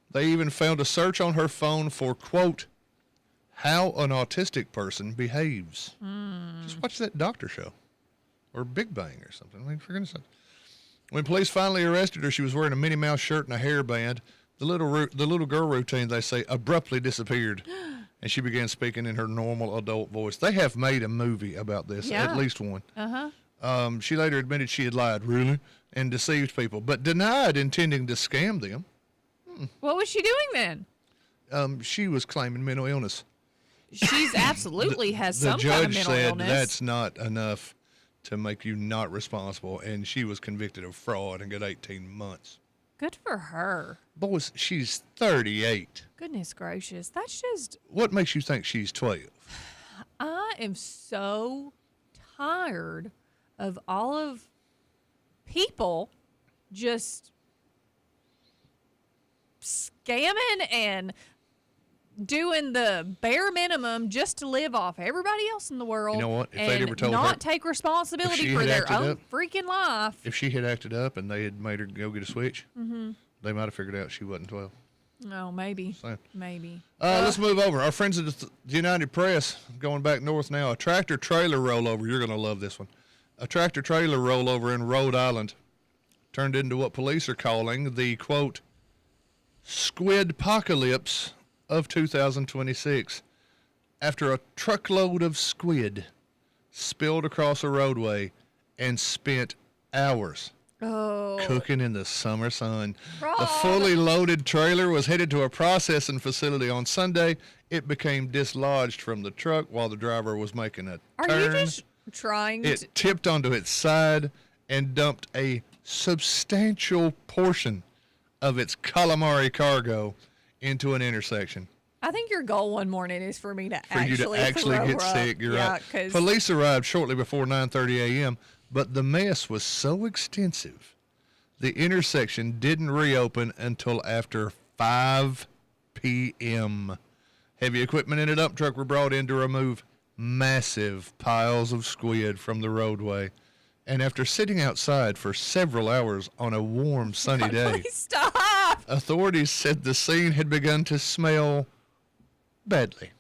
They even found a search on her phone for, quote, how an autistic person behaves. Just watch that doctor show or Big Bang or something. I mean, for goodness sake. When police finally arrested her, she was wearing a Minnie Mouse shirt and a hairband. The little girl routine, they say, abruptly disappeared, and she began speaking in her normal adult voice. They have made a movie about this, at least one. She later admitted she had lied, really, and deceived people, but denied intending to scam them. What was she doing then? She was claiming mental illness. She's absolutely has some The kind of judge mental said illness. that's not enough to make you not responsible, and she was convicted of fraud and got 18 months. Good for her. Boys, she's 38. Goodness gracious. That's just, What makes you think she's 12? I am so tired of all of people just scamming and doing the bare minimum just to live off everybody else in the world. You know what? If and they'd ever told not her- take responsibility she for had their acted own up- freaking life. If she had acted up and they had made her go get a switch, Mm-hmm. they might have figured out she wasn't 12. Oh, maybe. Saying. Maybe. Let's move over. Our friends at the United Press, going back north now, a tractor trailer rollover. You're going to love this one. A tractor trailer rollover in Rhode Island turned into what police are calling the, quote, squid-pocalypse of 2026. After a truckload of squid spilled across a roadway and spent hours cooking in the summer sun. The fully loaded trailer was headed to a processing facility on Sunday. It became dislodged from the truck while the driver was making a Are turn. you just trying to... It tipped onto its side and dumped a substantial portion of its calamari cargo into an intersection. I think your goal one morning is for me to For you to actually get sick, you're right. 'cause Police arrived shortly before 9:30 a.m., but the mess was so extensive, the intersection didn't reopen until after 5 p.m. Heavy equipment and a dump truck were brought in to remove massive piles of squid from the roadway. And after sitting outside for several hours on a warm, sunny day, Please stop. authorities said the scene had begun to smell badly.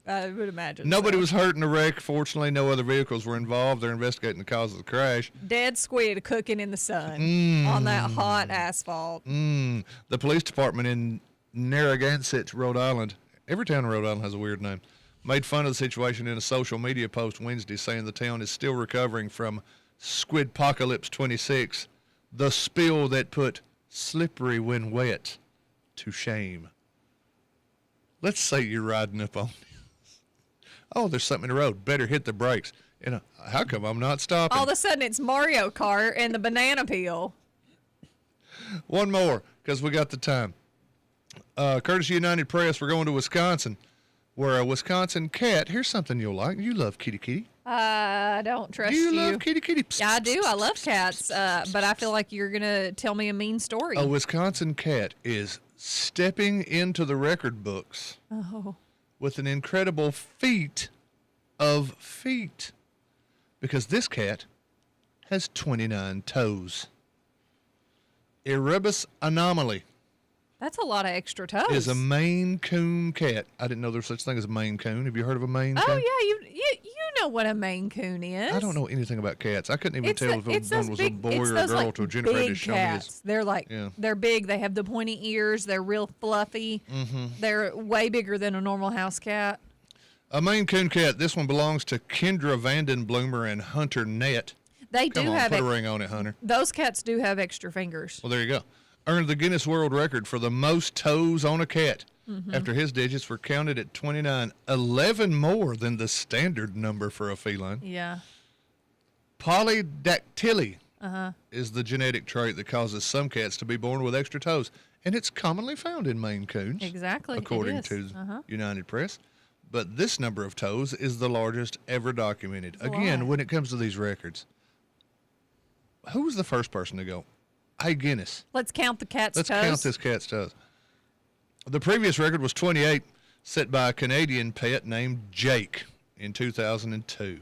I would imagine. Nobody so. was hurt in the wreck. Fortunately, no other vehicles were involved. They're investigating the cause of the crash. Dead squid cooking in the sun on that hot asphalt. The police department in Narragansett, Rhode Island, every town in Rhode Island has a weird name, made fun of the situation in a social media post Wednesday, saying the town is still recovering from Squidpocalypse 26, the spill that put slippery when wet to shame. Let's say you're riding up on this. Oh, there's something in the road. Better hit the brakes. How come I'm not stopping? All of a sudden, it's Mario Kart and the banana peel. One more, because we got the time. Courtesy United Press, we're going to Wisconsin, where a Wisconsin cat, here's something you'll like. You love kitty kitty. I don't trust Do you. you love kitty kitty? Yeah, I do. I love cats, but I feel like you're going to tell me a mean story. A Wisconsin cat is stepping into the record books Oh. with an incredible feat of feet, because this cat has 29 toes. Erebus anomaly That's a lot of extra toes. is a Maine Coon cat. I didn't know there was such thing as a Maine Coon. Have you heard of a Maine Oh, Coon? yeah. You know what a Maine Coon is. I don't know anything about cats. I couldn't even tell if it's one those was big- a boy it's or a those, girl like, until Jennifer had to big show me cats. his. They're like, Yeah. they're big. They have the pointy ears. They're real fluffy. They're way bigger than a normal house cat. A Maine Coon cat. This one belongs to Kendra Vandenbloomer and Hunter Nett. They Come do on, have put a ex- ring on it, Hunter. Those cats do have extra fingers. Well, there you go. Earned the Guinness World Record for the most toes on a cat. after his digits were counted at 29, 11 more than the standard number for a feline. Yeah. Polydactyly Uh-huh. is the genetic trait that causes some cats to be born with extra toes, and it's commonly found in Maine Coons. Exactly. According it is. to United Press. But this number of toes is the largest ever documented. That's a Again, lot. when it comes to these records, who was the first person to go, hey, Guinness, Let's count the cat's let's toes. count this cat's toes. The previous record was 28, set by a Canadian pet named Jake in 2002.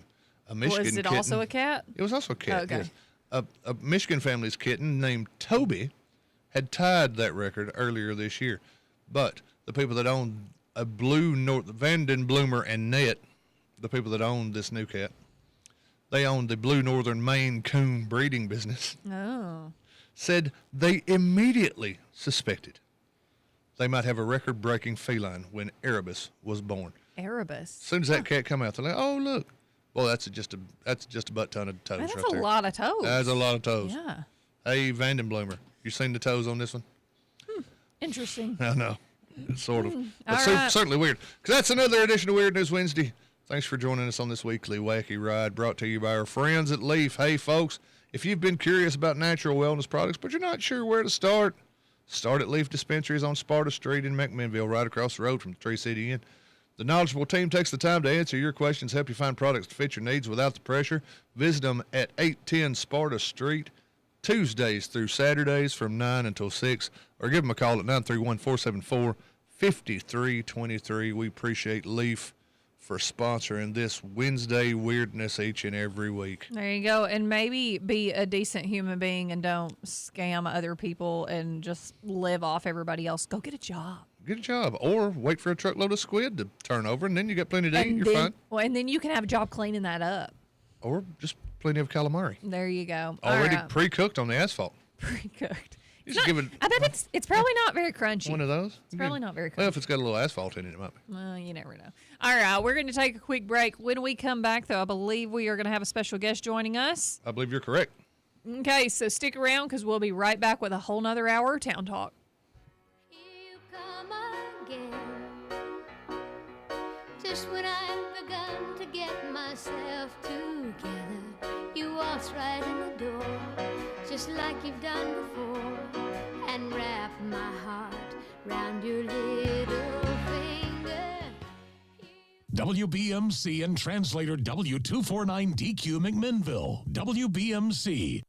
A Michigan Was it kitten. also a cat? It was also a cat, Okay. yes. A Michigan family's kitten named Toby had tied that record earlier this year. But the people that owned a Vanden Bloomer and Net, the people that owned this new cat, they owned the Blue Northern Maine Coon breeding business, Oh. said they immediately suspected they might have a record-breaking feline when Erebus was born. Erebus. As soon as that cat come out, they're like, oh, look. Well, that's just a butt ton of toes Man, that's right there. a lot of toes. That's a lot of toes. Yeah. Hey, Vanden Bloomer, you seen the toes on this one? Interesting. I know. Sort of. But All right. certainly weird. Because that's another edition of Weird News Wednesday. Thanks for joining us on this weekly wacky ride brought to you by our friends at Leaf. Hey, folks, if you've been curious about natural wellness products, but you're not sure where to start at Leaf Dispensaries on Sparta Street in McMinnville, right across the road from the Tree City Inn. The knowledgeable team takes the time to answer your questions, help you find products to fit your needs without the pressure. Visit them at 810 Sparta Street, Tuesdays through Saturdays from 9 until 6, or give them a call at 931-474-5323. We appreciate Leaf for sponsoring this Wednesday weirdness each and every week. There you go. And maybe be a decent human being and don't scam other people and just live off everybody else. Go get a job. Get a job, or wait for a truckload of squid to turn over, and then you got plenty to eat. You're fine. Well, and then you can have a job cleaning that up. Or just plenty of calamari. There you go. Already All right. pre-cooked on the asphalt. Pre-cooked. You just give it I bet it's probably not very crunchy. one of those. It's probably not very crunchy. Well, if it's got a little asphalt in it, it might be. Well, you never know. All right, we're going to take a quick break. When we come back, though, I believe we are going to have a special guest joining us. I believe you're correct. Okay, so stick around because we'll be right back with a whole nother hour of Town Talk. Just when I've begun to get myself together, you waltz right in the door, just like you've done before, and wrap my heart round your little finger. WBMC and translator W249DQ McMinnville. WBMC.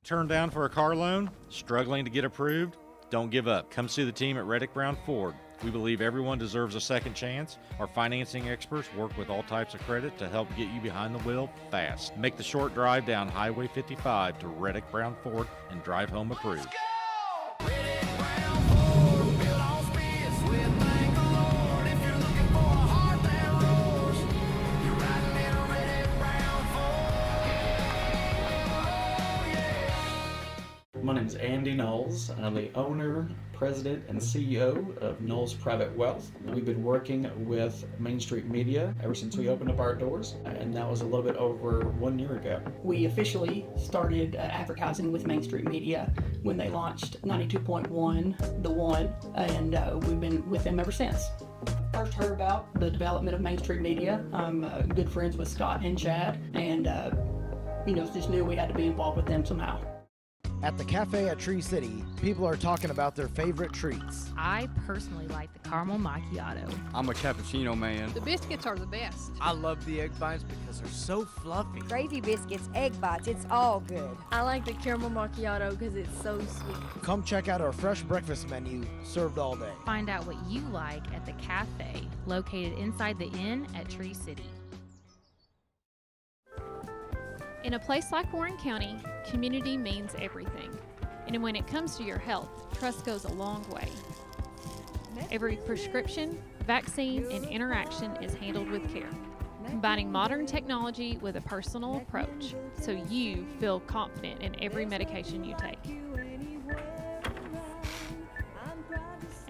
Turned down for a car loan? Struggling to get approved? Don't give up. Come see the team at Reddick Brown Ford. We believe everyone deserves a second chance. Our financing experts work with all types of credit to help get you behind the wheel fast. Make the short drive down Highway 55 to Reddick Brown Ford and drive home approved. My name is Andy Knowles, and I'm the owner, president, and CEO of Knowles Private Wealth. We've been working with Main Street Media ever since we opened up our doors, and that was a little bit over 1 year ago. We officially started advertising with Main Street Media when they launched 92.1 The One, and we've been with them ever since. First heard about the development of Main Street Media. I'm good friends with Scott and Chad, and just knew we had to be involved with them somehow. At the cafe at Tree City, people are talking about their favorite treats. I personally like the caramel macchiato. I'm a cappuccino man. The biscuits are the best. I love the egg bites because they're so fluffy. Gravy biscuits, egg bites, it's all good. I like the caramel macchiato because it's so sweet. Come check out our fresh breakfast menu, served all day. Find out what you like at the cafe, located inside the inn at Tree City. In a place like Warren County, community means everything. And when it comes to your health, trust goes a long way. Every prescription, vaccine, and interaction is handled with care, combining modern technology with a personal approach so you feel confident in every medication you take.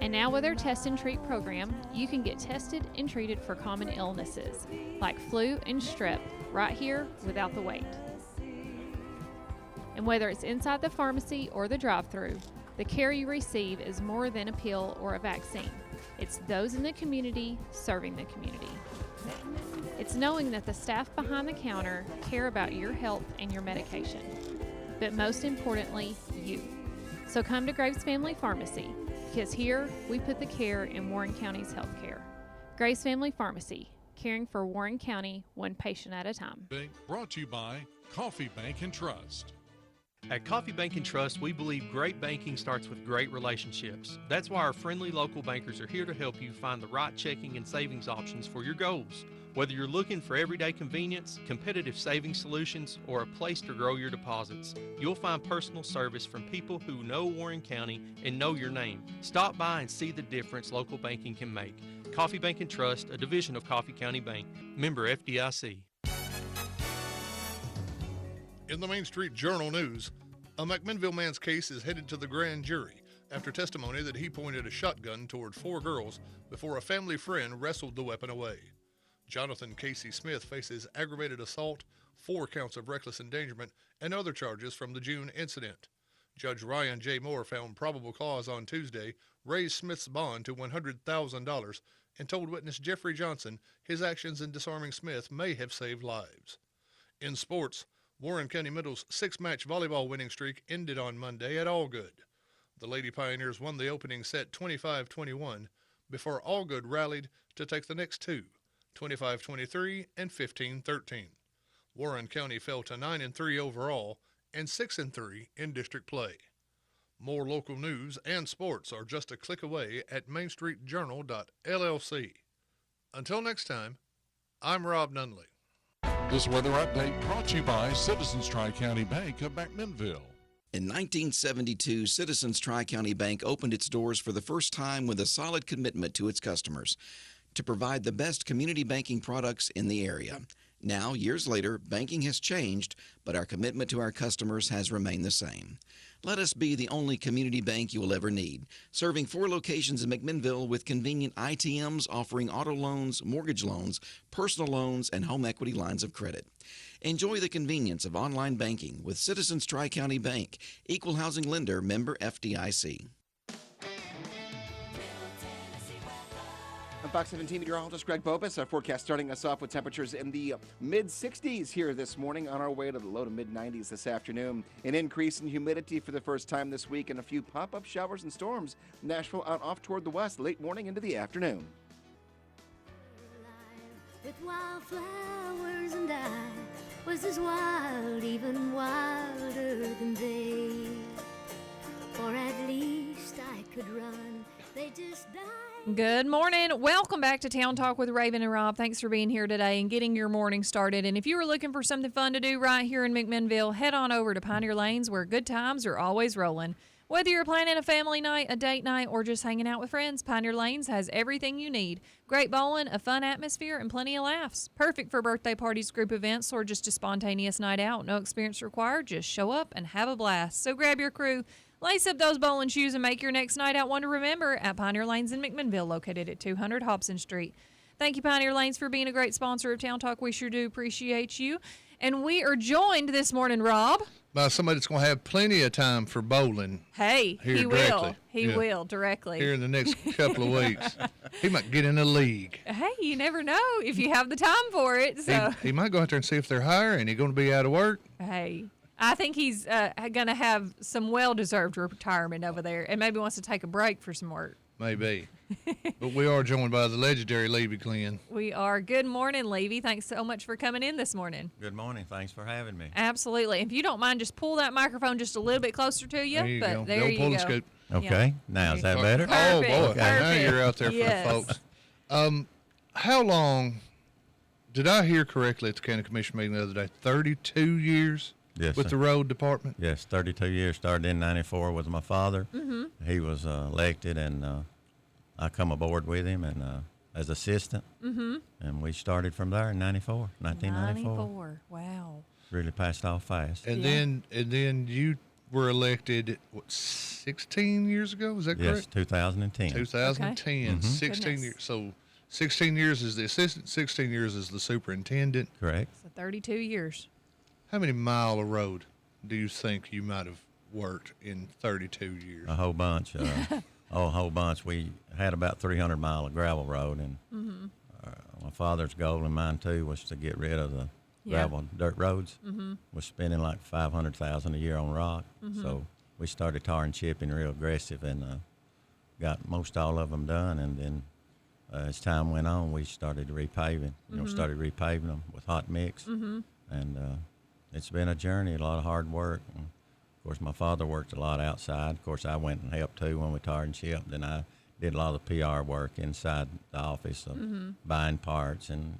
And now with our Test and Treat program, you can get tested and treated for common illnesses like flu and strep right here without the wait. And whether it's inside the pharmacy or the drive-thru, the care you receive is more than a pill or a vaccine. It's those in the community serving the community. It's knowing that the staff behind the counter care about your health and your medication, but most importantly, you. So come to Graves Family Pharmacy, because here we put the care in Warren County's healthcare. Graves Family Pharmacy, caring for Warren County one patient at a time. Brought to you by Coffee Bank and Trust. At Coffee Bank and Trust, we believe great banking starts with great relationships. That's why our friendly local bankers are here to help you find the right checking and savings options for your goals. Whether you're looking for everyday convenience, competitive savings solutions, or a place to grow your deposits, you'll find personal service from people who know Warren County and know your name. Stop by and see the difference local banking can make. Coffee Bank and Trust, a division of Coffee County Bank. Member FDIC. In the Main Street Journal news, a McMinnville man's case is headed to the grand jury after testimony that he pointed a shotgun toward 4 girls before a family friend wrestled the weapon away. Jonathan Casey Smith faces aggravated assault, 4 counts of reckless endangerment, and other charges from the June incident. Judge Ryan J. Moore found probable cause on Tuesday, raised Smith's bond to $100,000, and told witness Jeffrey Johnson his actions in disarming Smith may have saved lives. In sports, Warren County Middle's 6-match volleyball winning streak ended on Monday at Allgood. The Lady Pioneers won the opening set 25-21 before Allgood rallied to take the next 2, 25-23 and 15-13. Warren County fell to 9-3 overall and 6-3 in district play. More local news and sports are just a click away at mainstreetjournal.llc. Until next time, I'm Rob Nunley. This weather update brought to you by Citizens Tri-County Bank of McMinnville. In 1972, Citizens Tri-County Bank opened its doors for the first time with a solid commitment to its customers to provide the best community banking products in the area. Now, years later, banking has changed, but our commitment to our customers has remained the same. Let us be the only community bank you will ever need, serving 4 locations in McMinnville with convenient ITMs offering auto loans, mortgage loans, personal loans, and home equity lines of credit. Enjoy the convenience of online banking with Citizens Tri-County Bank, equal housing lender, member FDIC. I'm Fox 17 meteorologist Greg Bobus. Our forecast starting us off with temperatures in the mid-60s here this morning, on our way to the low to mid-90s this afternoon. An increase in humidity for the first time this week and a few pop-up showers and storms. Nashville out off toward the west late morning into the afternoon. With wildflowers and I was as wild, even wilder than they. Or at least I could run. They just died. Good morning. Welcome back to Town Talk with Raven and Rob. Thanks for being here today and getting your morning started. And if you were looking for something fun to do right here in McMinnville, head on over to Pioneer Lanes where good times are always rolling. Whether you're planning a family night, a date night, or just hanging out with friends, Pioneer Lanes has everything you need. Great bowling, a fun atmosphere, and plenty of laughs. Perfect for birthday parties, group events, or just a spontaneous night out. No experience required. Just show up and have a blast. So grab your crew, lace up those bowling shoes, and make your next night out one to remember at Pioneer Lanes in McMinnville, located at 200 Hobson Street. Thank you, Pioneer Lanes, for being a great sponsor of Town Talk. We sure do appreciate you. And we are joined this morning, Rob, by somebody that's going to have plenty of time for bowling. Hey, he will. He will directly. Here in the next couple of weeks. He might get in a league. Hey, you never know if you have the time for it. So He might go out there and see if they're hiring. He's going to be out of work. Hey, I think he's going to have some well-deserved retirement over there and maybe wants to take a break for some work. Maybe. But we are joined by the legendary Levy Glenn. We are. Good morning, Levy. Thanks so much for coming in this morning. Good morning. Thanks for having me. Absolutely. If you don't mind, just pull that microphone just a little bit closer to you. There you go. There Don't you pull go. the scoop. Okay. Yeah. Now, is that better? Perfect. Oh, boy. Okay. Now you're out there for the folks. How long, did I hear correctly at the county commission meeting the other day, 32 years? Yes, with sir. the road department? Yes, 32 years. Started in 94 with my father. Mm-hmm. He was elected, and I come aboard with him and as assistant. Mm-hmm. And we started from there in 1994. 94. Wow. Really passed off fast. And then you were elected, what, 16 years ago? Is that Yes, correct? 2010. 2010. Mhm. 16 Goodness. years. So 16 years as the assistant, 16 years as the superintendent. Correct. So 32 years. How many mile of road do you think you might have worked in 32 years? A whole bunch. A whole bunch. We had about 300 mile of gravel road, and Mm-hmm. my father's goal and mine too was to get rid of the gravel dirt roads. Mm-hmm. We're spending like $500,000 a year on rock, Mhm. so we started tar and chipping real aggressive, and got most all of them done. And then as time went on, we started repaving. Mhm. Started repaving them with hot mix, Mm-hmm. and it's been a journey, a lot of hard work. And of course, my father worked a lot outside. Of course, I went and helped too when we tar and chipped. Then I did a lot of PR work inside the office of Mhm. buying parts and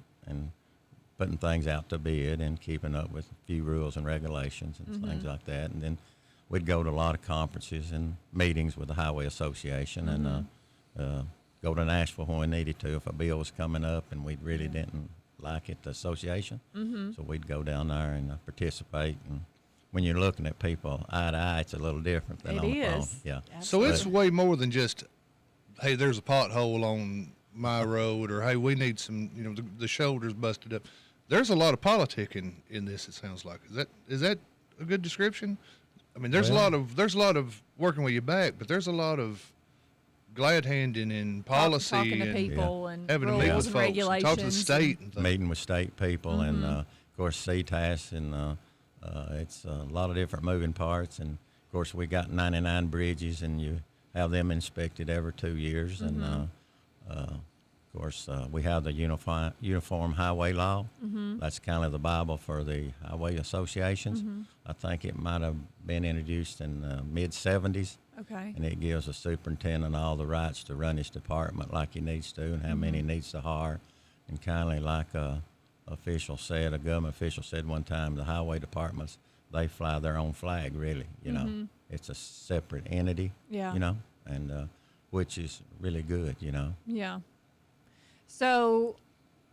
putting things out to bid and keeping up with a few rules and regulations and things Mhm. like that. And then we'd go to a lot of conferences and meetings with the Highway Association and go to Nashville when we needed to if a bill was coming up and we really didn't like it, the association. Mm-hmm. So we'd go down there and participate. And when you're looking at people eye to eye, it's a little different than It on the phone. is. Yeah. So it's But- way more than just, hey, there's a pothole on my road, or hey, we need some, the shoulder's busted up. There's a lot of politicking in this. It sounds like. Is that a good description? I mean, there's Well- a lot of working with your back, but there's a lot of glad handing in policy Talking to and people and having to meet rules with and folks, and talk to the regulations state, and things. Meeting with state people and Mhm. of course CTAS, and it's a lot of different moving parts. And of course we got 99 bridges, and you have them inspected every 2 years. And of course we have the uniform highway law. Mm-hmm. That's kind of the Bible for the highway associations. Mhm. I think it might have been introduced in the mid-70s. Okay. And it gives a superintendent all the rights to run his department like he needs to, and how many he needs to hire. And kind of like a government official said one time, the highway departments, they fly their own flag, really. Mhm. It's a separate entity. Yeah. And which is really good. Yeah. So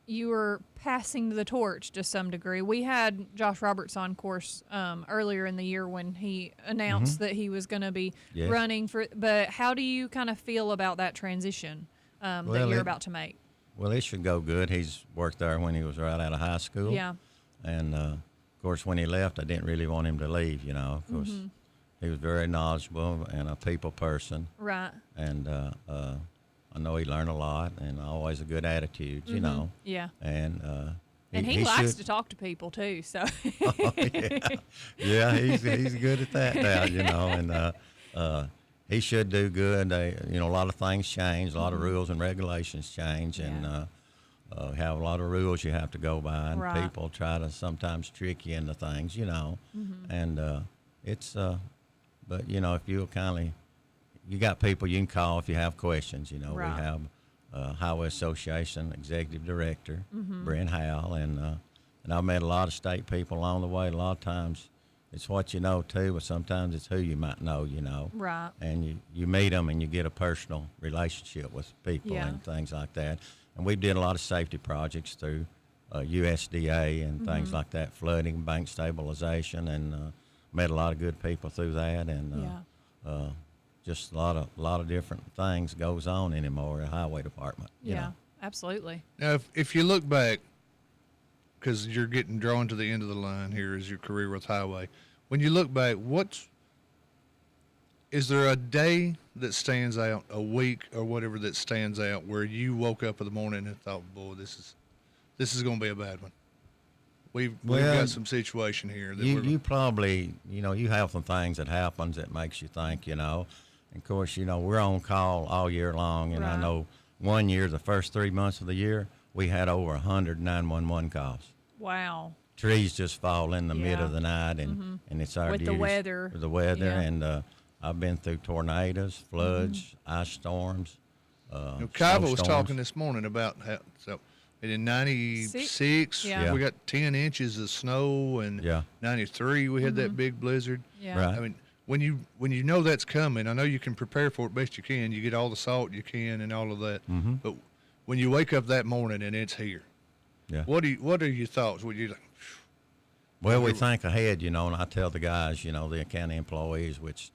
you were passing the torch to some degree. We had Josh Roberts on course earlier in the year when he announced that he was going to be Yes. running for. But how do you kind of feel about that transition that Well, you're it- about to make? Well, it should go good. He's worked there when he was right out of high school. Yeah. And of course, when he left, I didn't really want him to leave. Of course, Mhm. he was very knowledgeable and a people person. Right. And I know he learned a lot and always a good attitude, Mhm. Yeah. And And he likes should- to talk to people too. So. yeah, he's good at that now, and he should do good. A lot of things change, a lot of rules and regulations change, and have a lot of rules you have to go by, and Right. people try to sometimes trick you into things, and it's but if you'll kindly, you got people you can call if you have questions. Right. We have Highway Association Executive Director, Mhm. Brent Howell, and I've met a lot of state people along the way. A lot of times it's what you know too, but sometimes it's who you might know, Right. and you meet them and you get a personal relationship with people Yeah. and things like that. And we did a lot of safety projects through USDA and things Mhm. like that, flooding, bank stabilization, and met a lot of good people through that. And just a lot of different things goes on anymore at Highway Department. you Yeah. know. Absolutely. Now, if you look back, because you're getting drawn to the end of the line here as your career with Highway, when you look back, is there a day that stands out, a week or whatever that stands out, where you woke up in the morning and thought, boy, this is going to be a bad one? We've Well, got some situation here. That You probably, you have some things that happens that makes you think, And of course, we're on call all year long. And I Right. know one year, the first 3 months of the year, we had over 100 911 calls. Wow. Trees just fall in the mid Yeah. of the night, and, Mhm. and it's our With the duties- weather. with the weather. Yeah. And I've been through tornadoes, floods, Mm-hmm. ice storms. Kava was snowstorms. talking this morning about how. So And in 96, Yeah. we got 10 inches of snow, and 93 we had that big blizzard. Yeah. Right. I mean, when you know that's coming, I know you can prepare for it best you can. You get all the salt you can and all of that. Mm-hmm. But when you wake up that morning and it's here, what are your thoughts? Would you like? Well, we think ahead, and I tell the guys, the county employees, which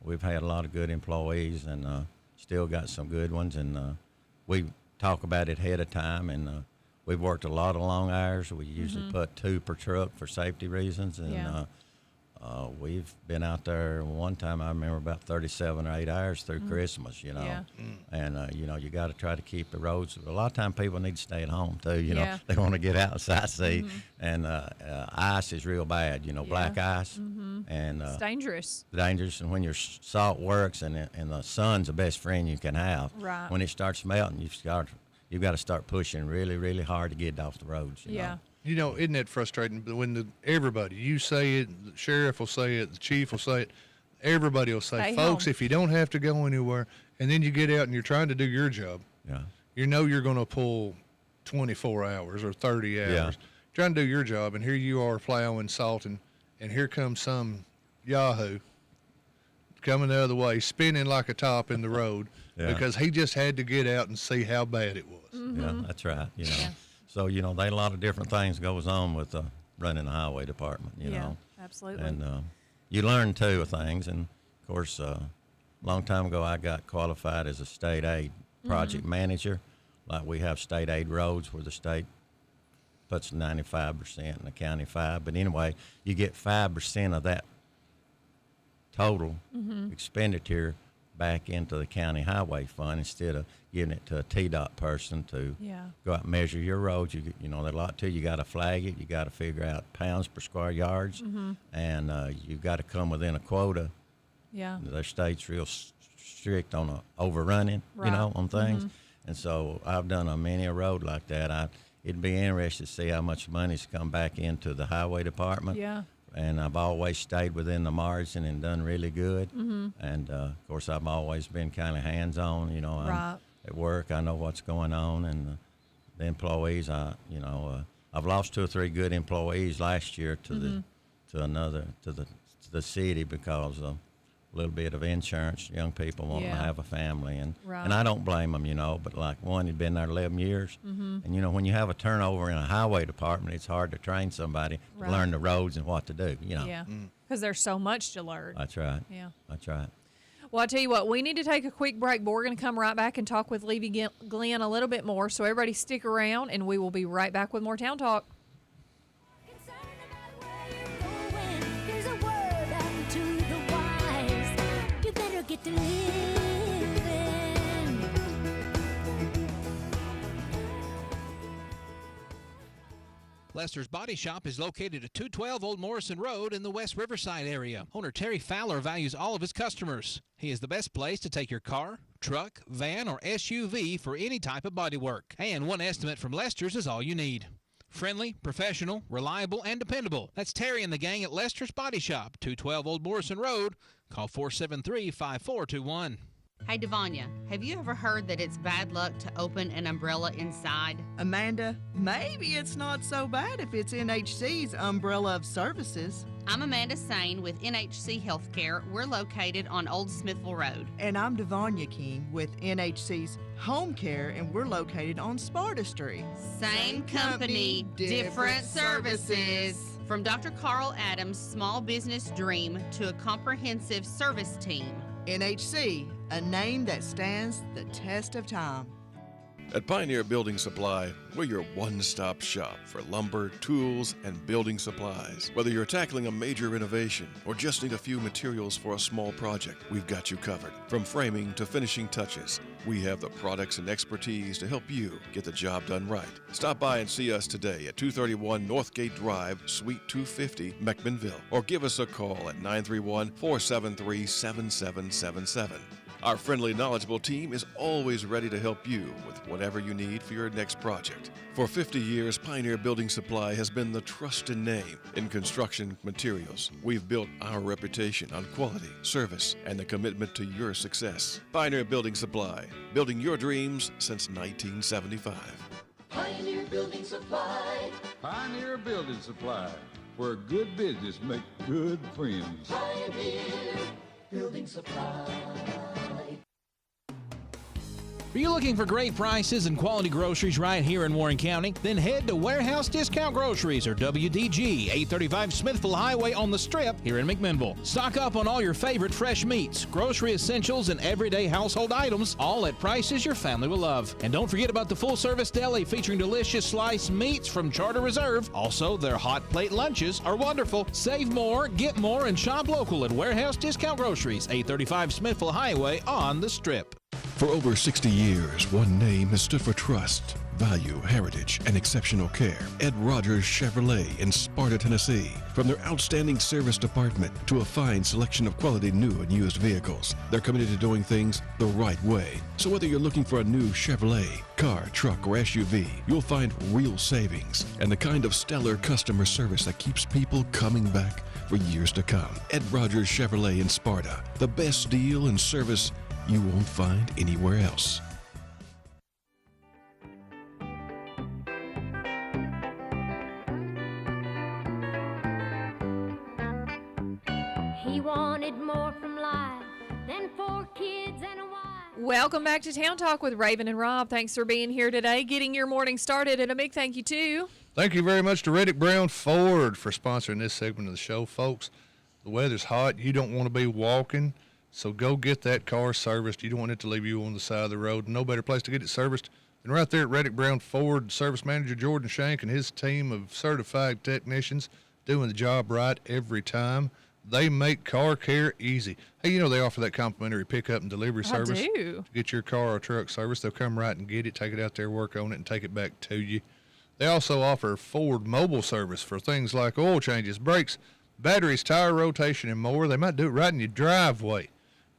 we've had a lot of good employees and still got some good ones, and we talk about it ahead of time, and we've worked a lot of long hours. We usually put 2 per truck for safety reasons, and we've been out there one time, I remember about 37 or 8 hours through Christmas, and, you got to try to keep the roads. A lot of time people need to stay at home too, they want to get out and sightsee, and ice is real bad, black ice, and it's dangerous. And when your salt works and the sun's the best friend you can have, Right. when it starts melting, you've got to start pushing really, really hard to get off the roads, you know. Isn't that frustrating? But when everybody, you say it, the sheriff will say it, the chief will say it, everybody will say, Stay folks, home. if you don't have to go anywhere, and then you get out and you're trying to do your job, you're going to pull 24 hours or 30 hours trying to do your job, and here you are plowing, salting, and here comes some yahoo coming the other way, spinning like a top in the road because he just had to get out and see how bad it was. Yeah, that's right. So, they a lot of different things goes on with running the highway department, you know. Absolutely. And you learn, too, of things. And, of course, a long time ago, I got qualified as a state aid project manager. Like we have state aid roads where the state puts 95% and the county 5%. But anyway, you get 5% of that total expenditure back into the county highway fund instead of giving it to a TDOT person to go out and measure your roads. There's a lot too. You got to flag it. You got to figure out pounds per square yards, and you've got to come within a quota. Yeah. The state's real strict on overrunning, on things. And so I've done many a road like that. It'd be interesting to see how much money's come back into the highway department. Yeah. And I've always stayed within the margin and done really good. And, of course, I've always been kind of hands-on, I'm at work. I know what's going on. And the employees, I've lost 2 or 3 good employees last year to the city because of a little bit of insurance, young people wanting to have a family. And I don't blame them, but like one had been there 11 years. And, when you have a turnover in a highway department, it's hard to train somebody to learn the roads and what to do, Yeah, because there's so much to learn. That's right. Yeah. That's right. Well, I tell you what, we need to take a quick break, but we're going to come right back and talk with Levy Glenn a little bit more. So everybody stick around, and we will be right back with more Town Talk. Here's a word unto the wise. You better get to living. Lester's Body Shop is located at 212 Old Morrison Road in the West Riverside area. Owner Terry Fowler values all of his customers. He is the best place to take your car, truck, van, or SUV for any type of body work. And one estimate from Lester's is all you need. Friendly, professional, reliable, and dependable. That's Terry and the gang at Lester's Body Shop, 212 Old Morrison Road. Call 473-5421. Hey, Devanya, have you ever heard that it's bad luck to open an umbrella inside? Amanda, maybe it's not so bad if it's NHC's umbrella of services. I'm Amanda Sane with NHC Healthcare. We're located on Old Smithville Road. And I'm Devanya King with NHC's Home Care, and we're located on Sparta Street. Same company, different services. From Dr. Carl Adams' small business dream to a comprehensive service team. NHC, a name that stands the test of time. At Pioneer Building Supply, we're your one-stop shop for lumber, tools, and building supplies. Whether you're tackling a major renovation or just need a few materials for a small project, we've got you covered. From framing to finishing touches, we have the products and expertise to help you get the job done right. Stop by and see us today at 231 Northgate Drive, Suite 250, Meckmanville, or give us a call at 931-473-7777. Our friendly, knowledgeable team is always ready to help you with whatever you need for your next project. For 50 years, Pioneer Building Supply has been the trusted name in construction materials. We've built our reputation on quality, service, and the commitment to your success. Pioneer Building Supply, building your dreams since 1975. Pioneer Building Supply. Pioneer Building Supply, where good business makes good friends. Pioneer Building Supply. Are you looking for great prices and quality groceries right here in Warren County? Then head to Warehouse Discount Groceries, or WDG, 835 Smithville Highway on the Strip here in McMinnville. Stock up on all your favorite fresh meats, grocery essentials, and everyday household items, all at prices your family will love. And don't forget about the full-service deli featuring delicious sliced meats from Charter Reserve. Also, their hot plate lunches are wonderful. Save more, get more, and shop local at Warehouse Discount Groceries, 835 Smithville Highway on the Strip. For over 60 years, one name has stood for trust, value, heritage, and exceptional care. Ed Rogers Chevrolet in Sparta, Tennessee. From their outstanding service department to a fine selection of quality new and used vehicles, they're committed to doing things the right way. So whether you're looking for a new Chevrolet, car, truck, or SUV, you'll find real savings and the kind of stellar customer service that keeps people coming back for years to come. Ed Rogers Chevrolet in Sparta. The best deal and service you won't find anywhere else. He wanted more from life than 4 kids and a wife. Welcome back to Town Talk with Raven and Rob. Thanks for being here today, getting your morning started, and a big thank you to... Thank you very much to Reddick Brown Ford for sponsoring this segment of the show, folks. The weather's hot. You don't want to be walking. So go get that car serviced. You don't want it to leave you on the side of the road. No better place to get it serviced than right there at Reddick Brown Ford. Service manager Jordan Shank and his team of certified technicians doing the job right every time. They make car care easy. Hey, you know they offer that complimentary pickup and delivery service. I do. To get your car or truck serviced, they'll come right and get it, take it out there, work on it, and take it back to you. They also offer Ford mobile service for things like oil changes, brakes, batteries, tire rotation, and more. They might do it right in your driveway.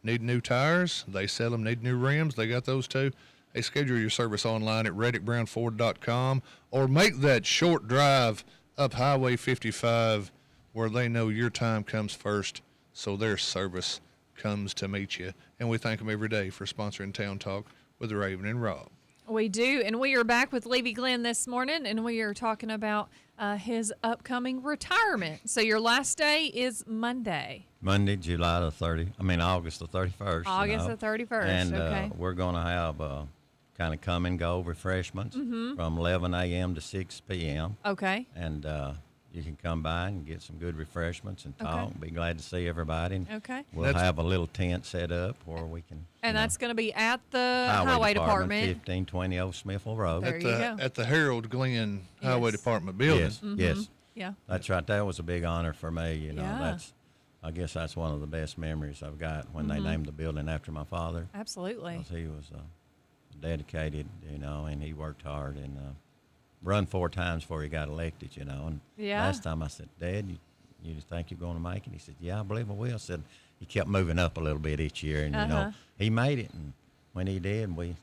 Need new tires? They sell them. Need new rims? They got those too. Hey, schedule your service online at reddickbrownford.com or make that short drive up Highway 55 where they know your time comes first, so their service comes to meet you. And we thank them every day for sponsoring Town Talk with Raven and Rob. We do, and we are back with Levy Glenn this morning, and we are talking about his upcoming retirement. So your last day is Monday. Monday, August the 31st. August the 31st, and okay. We're going to have kind of come and go refreshments from 11 a.m. to 6 p.m. Okay. And you can come by and get some good refreshments and talk. Okay. Be glad to see everybody. And okay. We'll have a little tent set up where we can. And that's going to be at the Highway Department. 1520 Old Smithville Road. There you go. At the Harold Glenn Highway Department building. Yes, yes. Yeah. That's right. That was a big honor for me. You know, Yeah. I guess that's one of the best memories I've got when they named the building after my father. Absolutely. 'Cause he was dedicated, you know, and he worked hard and run 4 times before he got elected, you know. And Yeah. last time I said, Dad, you think you're going to make it? He said, yeah, I believe I will. I said, he kept moving up a little bit each year, and, you know, he made it. And when he did, we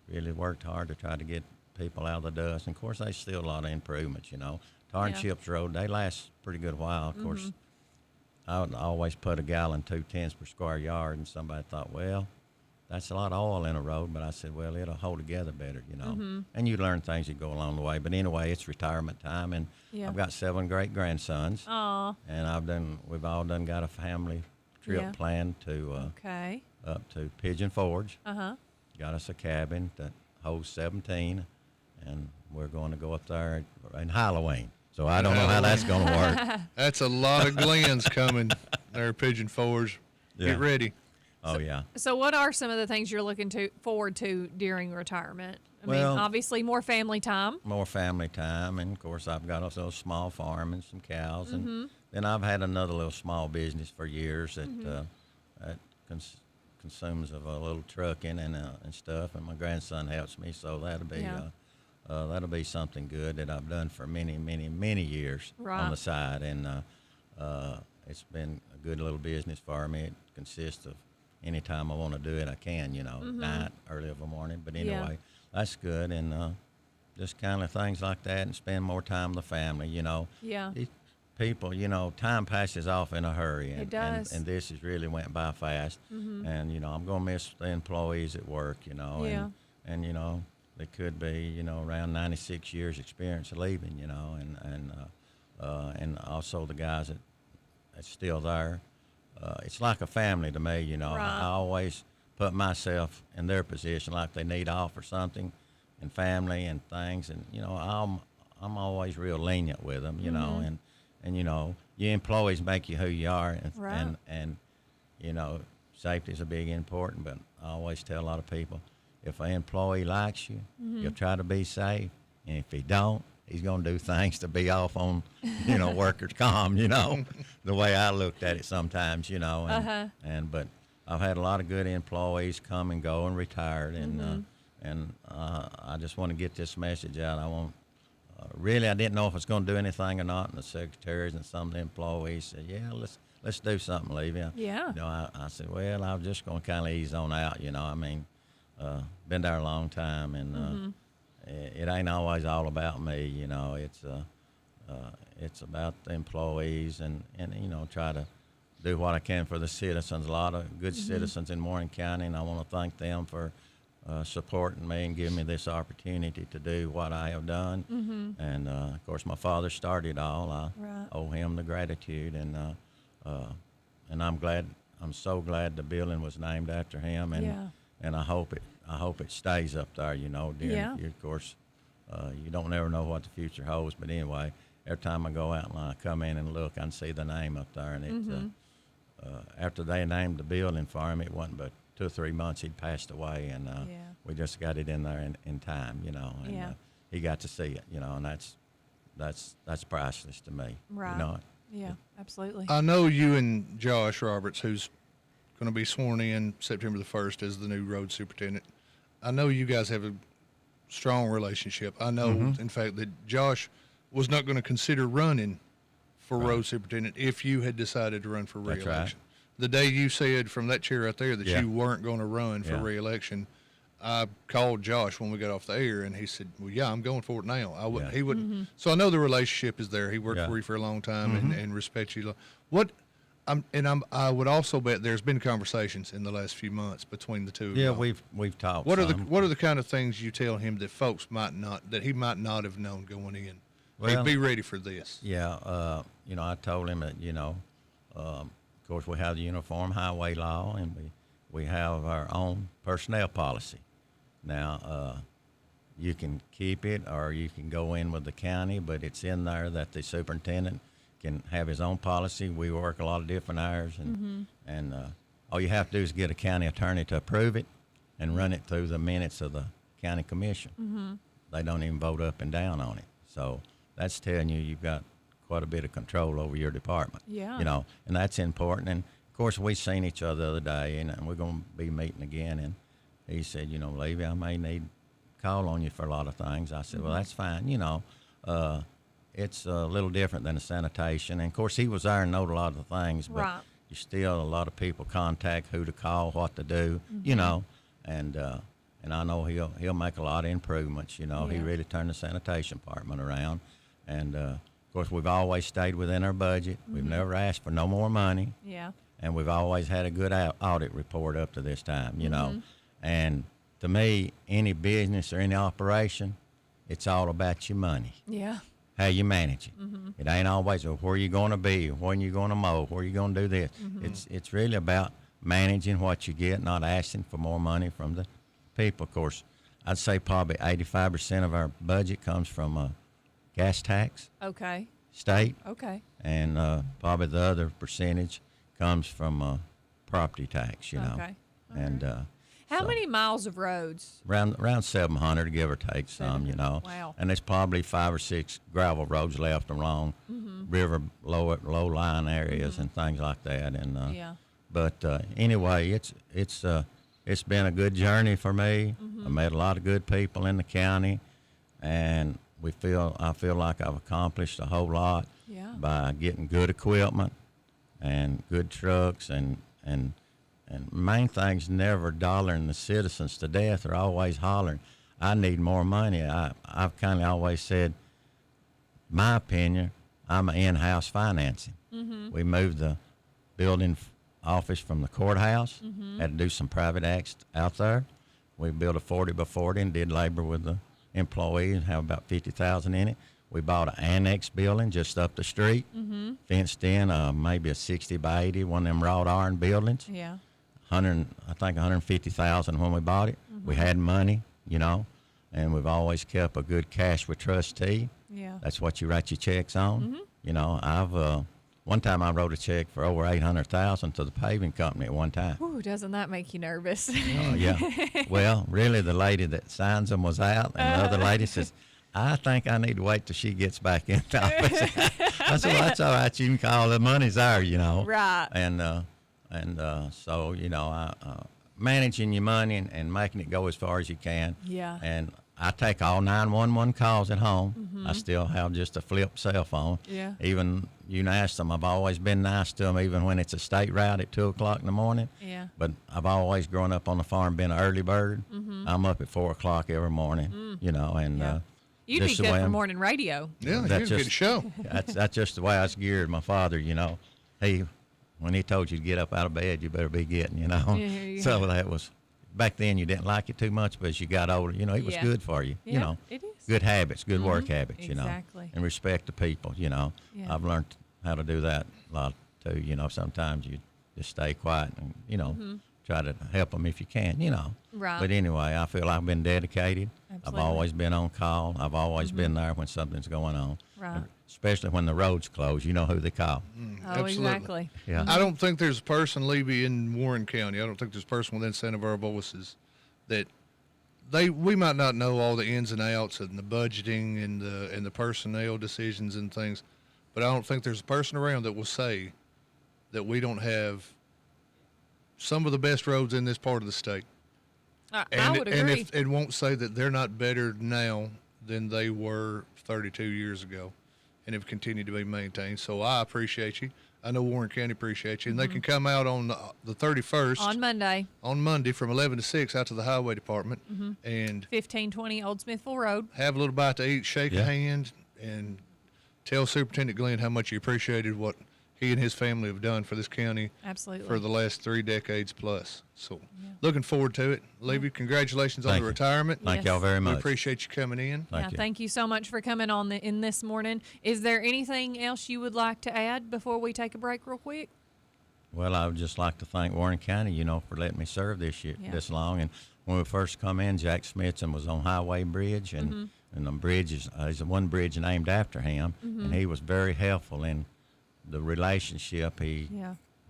really worked hard to try to get people out of the dust. And, of course, there's still a lot of improvements, you know. Tar and Chips Road, they last a pretty good while. Of course, I would always put a gallon 2/10 per square yard, and somebody thought, well, that's a lot of oil in a road. But I said, well, it'll hold together better, you know. And you learn things that go along the way. But anyway, it's retirement time, and I've got 7 great grandsons. Aw. And we've all got a family trip planned to up to Pigeon Forge. Got us a cabin that holds 17, and we're going to go up there in Halloween. So I don't know how that's going to work. That's a lot of Glens coming there at Pigeon Forge. Yeah. Get ready. Oh, yeah. So what are some of the things you're looking forward to during retirement? I mean, Well, obviously more family time. More family time, and of course I've got a little small farm and some cows, and then I've had another little small business for years that consumes of a little trucking and stuff, and my grandson helps me, so that'll be something good that I've done for many years on the side, and it's been a good little business for me. It consists of any time I want to do it, I can, you know, night, early of the morning, but anyway. That's good, and just kind of things like that, and spend more time with the family, you know. Yeah. These people, you know, time passes off in a hurry. And, It does. And this has really went by fast. And, you know, I'm going to miss the employees at work, you know. Yeah. And you know, that could be, you know, around 96 years experience of leaving, you know, and also the guys that's still there. It's like a family to me, you know. Right. I always put myself in their position, like they need off or something, and family and things, and you know, I'm always real lenient with them, you know, and you know, your employees make you who you are, and you know, safety is a big important. But I always tell a lot of people, if an employee likes you, you'll try to be safe, and if he don't, he's going to do things to be off on, you know, workers' comp, you know, the way I looked at it sometimes, you know. But I've had a lot of good employees come and go and retired, and I just want to get this message out. I want, really, I didn't know if I was going to do anything or not, and the secretaries and some of the employees said, yeah, let's do something, Levy. Yeah. You know, I said, well, I'm just going to kind of ease on out, you know. I mean, been there a long time, and it ain't always all about me, you know. It's about the employees, and you know, try to do what I can for the citizens. A lot of good citizens in Warren County, and I want to thank them for supporting me and giving me this opportunity to do what I have done. And of course, my father started it all. I owe him the gratitude, and I'm so glad the building was named after him, and I hope it stays up there, you know. Of course, you don't never know what the future holds, but anyway, every time I go out and I come in and look, I can see the name up there, and it's after they named the building for him, it wasn't but 2 or 3 months he'd passed away, and we just got it in there in time, you know, and he got to see it, you know, and that's priceless to me. Right. You know? Yeah, absolutely. I know you and Josh Roberts, who's going to be sworn in September the 1st as the new road superintendent. I know you guys have a strong relationship. I know, in fact, that Josh was not going to consider running for road superintendent if you had decided to run for re-election. That's right. The day you said from that chair right there that you weren't going to run for re-election, I called Josh when we got off the air, and he said, well, yeah, I'm going for it now. He wouldn't. So I know the relationship is there. He worked for you for a long time and respects you. I would also bet there's been conversations in the last few months between the two of you. Yeah, we've talked. What are the kind of things you tell him that folks he might not have known going in? Well, be ready for this. Yeah, you know, I told him that, you know, of course we have the Uniform Highway Law, and we have our own personnel policy. Now, you can keep it or you can go in with the county, but it's in there that the superintendent can have his own policy. We work a lot of different hours, and all you have to do is get a county attorney to approve it and run it through the minutes of the county commission. They don't even vote up and down on it. So that's telling you've got quite a bit of control over your department. Yeah. You know, and that's important. And of course, we seen each other the other day, and we're going to be meeting again. And he said, you know, Levy, I may need to call on you for a lot of things. I said, well, that's fine. You know, it's a little different than the sanitation. And of course, he was there and knowed a lot of the things, but you still, a lot of people contact who to call, what to do, you know, and I know he'll make a lot of improvements. You know, he really turned the sanitation department around, and of course, we've always stayed within our budget. We've never asked for no more money. Yeah. And we've always had a good audit report up to this time, you know. And to me, any business or any operation, it's all about your money. Yeah. How you manage it. It ain't always where you going to be, when you going to mow, where you going to do this. It's really about managing what you get, not asking for more money from the people. Of course, I'd say probably 85% of our budget comes from gas tax. Okay. State. Okay. And probably the other percentage comes from property tax, you know. Okay. And how many miles of roads? Around 700, give or take some, you know. Wow. And there's probably 5 or 6 gravel roads left along river low line areas and things like that. And but anyway, it's been a good journey for me. I met a lot of good people in the county, and I feel like I've accomplished a whole lot by getting good equipment and good trucks, and main thing's never dollaring the citizens to death. They're always hollering, I need more money. I've kind of always said, my opinion, I'm an in-house financing. We moved the building office from the courthouse, had to do some private acts out there. We built a 40 by 40 and did labor with the employees, have about 50,000 in it. We bought an annex building just up the street, fenced in, maybe a 60 by 80, one of them wrought iron buildings. Yeah. I think 150,000 when we bought it. We had money, you know, and we've always kept a good cash with trustee. Yeah. That's what you write your checks on. You know, I've one time I wrote a check for over 800,000 to the paving company at one time. Ooh, doesn't that make you nervous? Oh, yeah. Well, really, the lady that signs them was out, and the other lady says, I think I need to wait till she gets back in the office. I said, well, that's all right. You can call. The money's there, you know. Right. And so, you know, managing your money and making it go as far as you can. Yeah. And I take all 911 calls at home. I still have just a flip cell phone. Yeah. Even you can ask them. I've always been nice to them, even when it's a state route at 2 o'clock in the morning. Yeah. But I've always grown up on the farm, been an early bird. I'm up at 4 o'clock every morning, you know, and You'd be just the good way for I'm- morning radio. Yeah, That's you get a just- show. That's just the way I was geared. My father, you know, when he told you to get up out of bed, you better be getting, you know. Yeah. So that was, back then you didn't like it too much, but as you got older, you know, it was Yeah. good for you, Yeah, you know. it is. Good habits, good work habits, you know. Exactly. And respect the people, you know. Yeah. I've learned how to do that a lot too, you know. Sometimes you just stay quiet and, you know, try to help them if you can, you know. Right. But anyway, I feel I've been dedicated. Absolutely. I've always been on call. I've always been there when something's going on. Right. Especially when the road's closed, you know who they call. Oh, Absolutely. exactly. Yeah. I don't think there's a person, Levy, in Warren County. I don't think there's a person within sound of our voices that we might not know all the ins and outs and the budgeting and the personnel decisions and things, but I don't think there's a person around that will say that we don't have some of the best roads in this part of the state. I would agree. And won't say that they're not better now than they were 32 years ago and have continued to be maintained. So I appreciate you. I know Warren County appreciates you. And they can come out on the 31st. On Monday from 11 to 6 out to the Highway Department and 1520 Old Smithville Road. have a little bite to eat, shake Yeah. a hand, and tell Superintendent Glenn how much you appreciated what he and his family have done for this county Absolutely. for the last 3 decades plus. So looking forward to it. Levy, congratulations on Thank the you. retirement. Thank y'all very We much. appreciate you coming in. Thank you. Thank you so much for coming on in this morning. Is there anything else you would like to add before we take a break real quick? Well, I would just like to thank Warren County, you know, for letting me serve this this long. And when we first come in, Jack Smithson was on Highway Bridge, and the bridge is one bridge named after him, and he was very helpful in the relationship he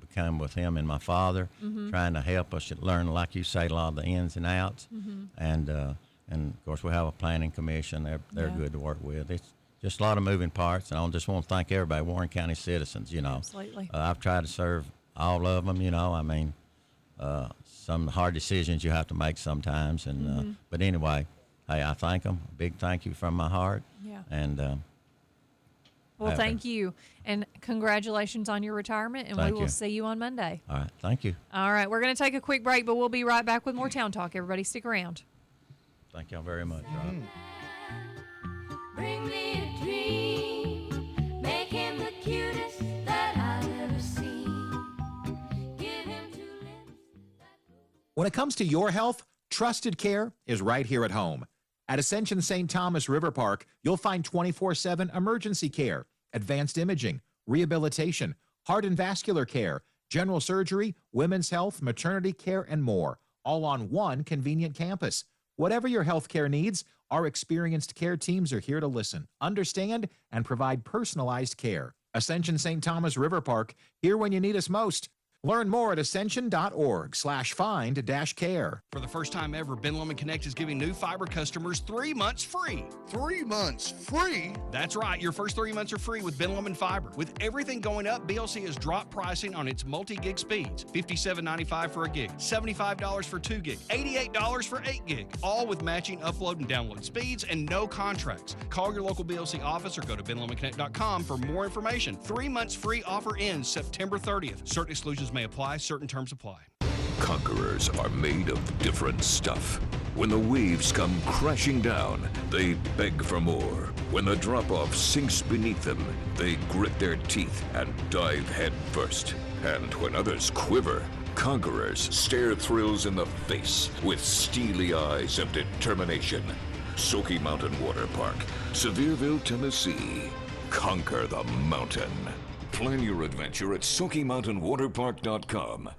became with him and my father, trying to help us learn, like you say, a lot of the ins and outs. And of course, we have a planning commission. They're good to work with. It's just a lot of moving parts, and I just want to thank everybody, Warren County citizens, you know. Absolutely. I've tried to serve all of them, you know. I mean, some hard decisions you have to make sometimes. And but anyway, hey, I thank them. A big thank you from my heart. Yeah. And Well, thank you. And congratulations on your retirement, and Thank we will you. see you on Monday. all right, thank you. All right, we're going to take a quick break, but we'll be right back with more Town Talk. Everybody stick around. Thank y'all very much, Rob. Bring me a dream, make him the cutest that I've ever seen. Give him 2 lips. When it comes to your health, trusted care is right here at home. At Ascension St. Thomas River Park, you'll find 24/7 emergency care, advanced imaging, rehabilitation, heart and vascular care, general surgery, women's health, maternity care, and more, all on one convenient campus. Whatever your health care needs, our experienced care teams are here to listen, understand, and provide personalized care. Ascension St. Thomas River Park, here when you need us most. Learn more at ascension.org/find-care. For the first time ever, Ben Lomond Connect is giving new fiber customers 3 months free. 3 months free? That's right. Your first 3 months are free with Ben Lomond Fiber. With everything going up, BLC has dropped pricing on its multi-gig speeds. $57.95 for a gig, $75 for 2 gig, $88 for 8 gig. All with matching upload and download speeds and no contracts. Call your local BLC office or go to benlomonconnect.com for more information. 3 months free offer ends September 30th. Certain exclusions may apply. Certain terms apply. Conquerors are made of different stuff. When the waves come crashing down, they beg for more. When the drop-off sinks beneath them, they grit their teeth and dive head first. And when others quiver, Conquerors stare thrills in the face with steely eyes of determination. Smoky Mountain Water Park, Sevierville, Tennessee. Conquer the mountain. Plan your adventure at SmokyMountainWaterPark.com.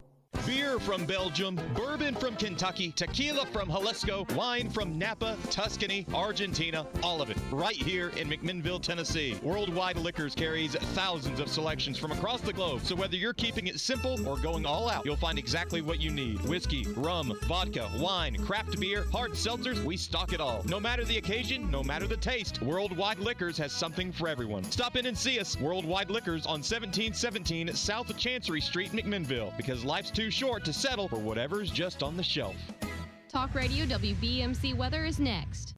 Beer from Belgium, bourbon from Kentucky, tequila from Jalisco, wine from Napa, Tuscany, Argentina, all of it right here in McMinnville, Tennessee. Worldwide Liquors carries thousands of selections from across the globe, so whether you're keeping it simple or going all out, you'll find exactly what you need. Whiskey, rum, vodka, wine, craft beer, hard seltzers, we stock it all. No matter the occasion, no matter the taste, Worldwide Liquors has something for everyone. Stop in and see us, Worldwide Liquors on 1717 South of Chancery Street, McMinnville, because life's too short to settle for whatever's just on the shelf. Talk Radio WBMC weather is next.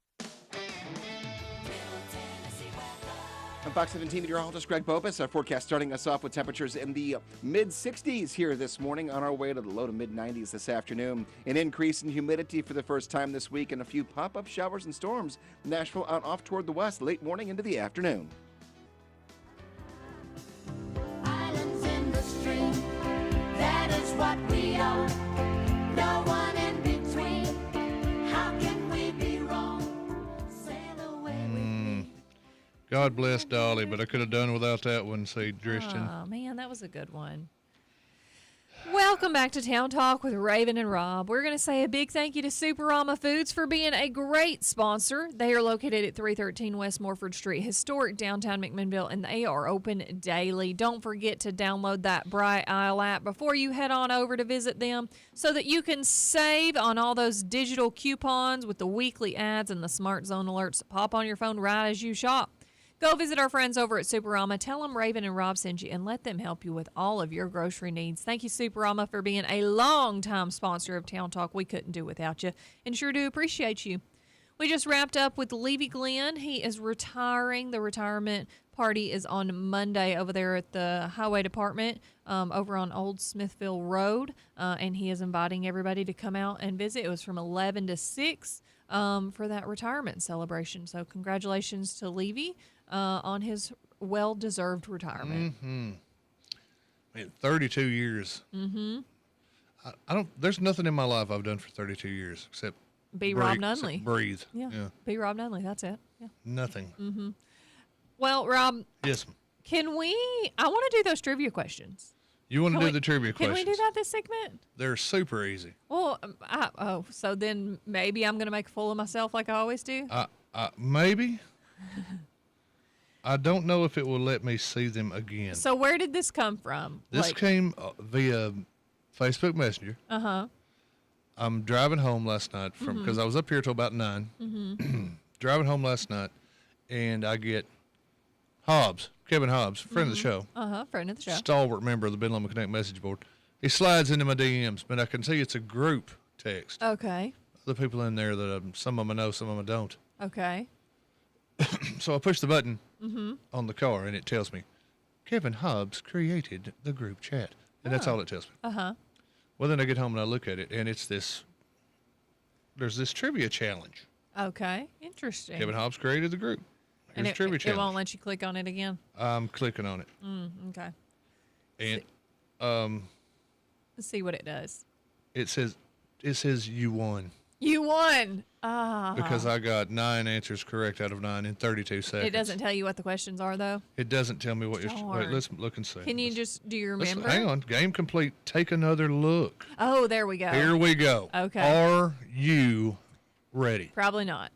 I'm Fox 17 meteorologist Greg Bopus. Our forecast starting us off with temperatures in the mid-60s here this morning, on our way to the low to mid-90s this afternoon. An increase in humidity for the first time this week, and a few pop-up showers and storms. Nashville out off toward the west late morning into the afternoon. Islands in the stream, that is what we are. No one in between. How can we be wrong? Sail away with me. God bless Dolly, but I could have done without that one, say Christian. Oh, man, that was a good one. Welcome back to Town Talk with Raven and Rob. We're going to say a big thank you to Superama Foods for being a great sponsor. They are located at 313 West Morford Street, historic downtown McMinnville, and they are open daily. Don't forget to download that Bright Isle app before you head on over to visit them so that you can save on all those digital coupons with the weekly ads and the Smart Zone alerts that pop on your phone right as you shop. Go visit our friends over at Superama. Tell them Raven and Rob sent you and let them help you with all of your grocery needs. Thank you, Superama, for being a long-time sponsor of Town Talk. We couldn't do without you and sure do appreciate you. We just wrapped up with Levy Glenn. He is retiring. The retirement party is on Monday over there at the Highway Department over on Old Smithville Road, and he is inviting everybody to come out and visit. It was from 11 to 6 for that retirement celebration. So congratulations to Levy on his well-deserved retirement. Mm-hmm. Man, 32 years. Mm-hmm. I don't. There's nothing in my life I've done for 32 years except Be Rob Nunley. Breathe. Yeah. Be Rob Nunley. That's it. Yeah. Nothing. Mm-hmm. Well, Rob. Yes. Can we? I want to do those trivia questions. You want to do the trivia Can questions? we do that this segment? They're super easy. Well, so then maybe I'm going to make a fool of myself like I always do? Maybe. I don't know if it will let me see them again. So where did this come from? This came via Facebook Messenger. Uh-huh. I'm driving home last night from because I was up here till about 9. Mm-hmm. Driving home last night, and I get Kevin Hobbs, friend of the show. Uh-huh, friend of the show. Stalwart member of the Ben Lomond Connect message board. He slides into my DMs, but I can see it's a group text. Okay. The people in there that some of them I know, some of them I don't. Okay. So I push the button Mm-hmm. on the car, and it tells me, Kevin Hobbs created the group chat. And that's all it tells me. Uh-huh. Well, then I get home and I look at it, and it's there's this trivia challenge. Okay. Interesting. Kevin Hobbs created the group. Here's And trivia it challenge. won't let you click on it again? I'm clicking on it. Okay. And Let's see what it does. it says you won. You won. Ah. Because I got 9 answers correct out of 9 in 32 seconds. It doesn't tell you what the questions are, though? It doesn't tell me what you're. Wait, Darn. let's look and see. Can you do you Let's- remember? hang on. Game complete. Take another look. Oh, there we go. Here we go. Okay. Are you ready? Probably not.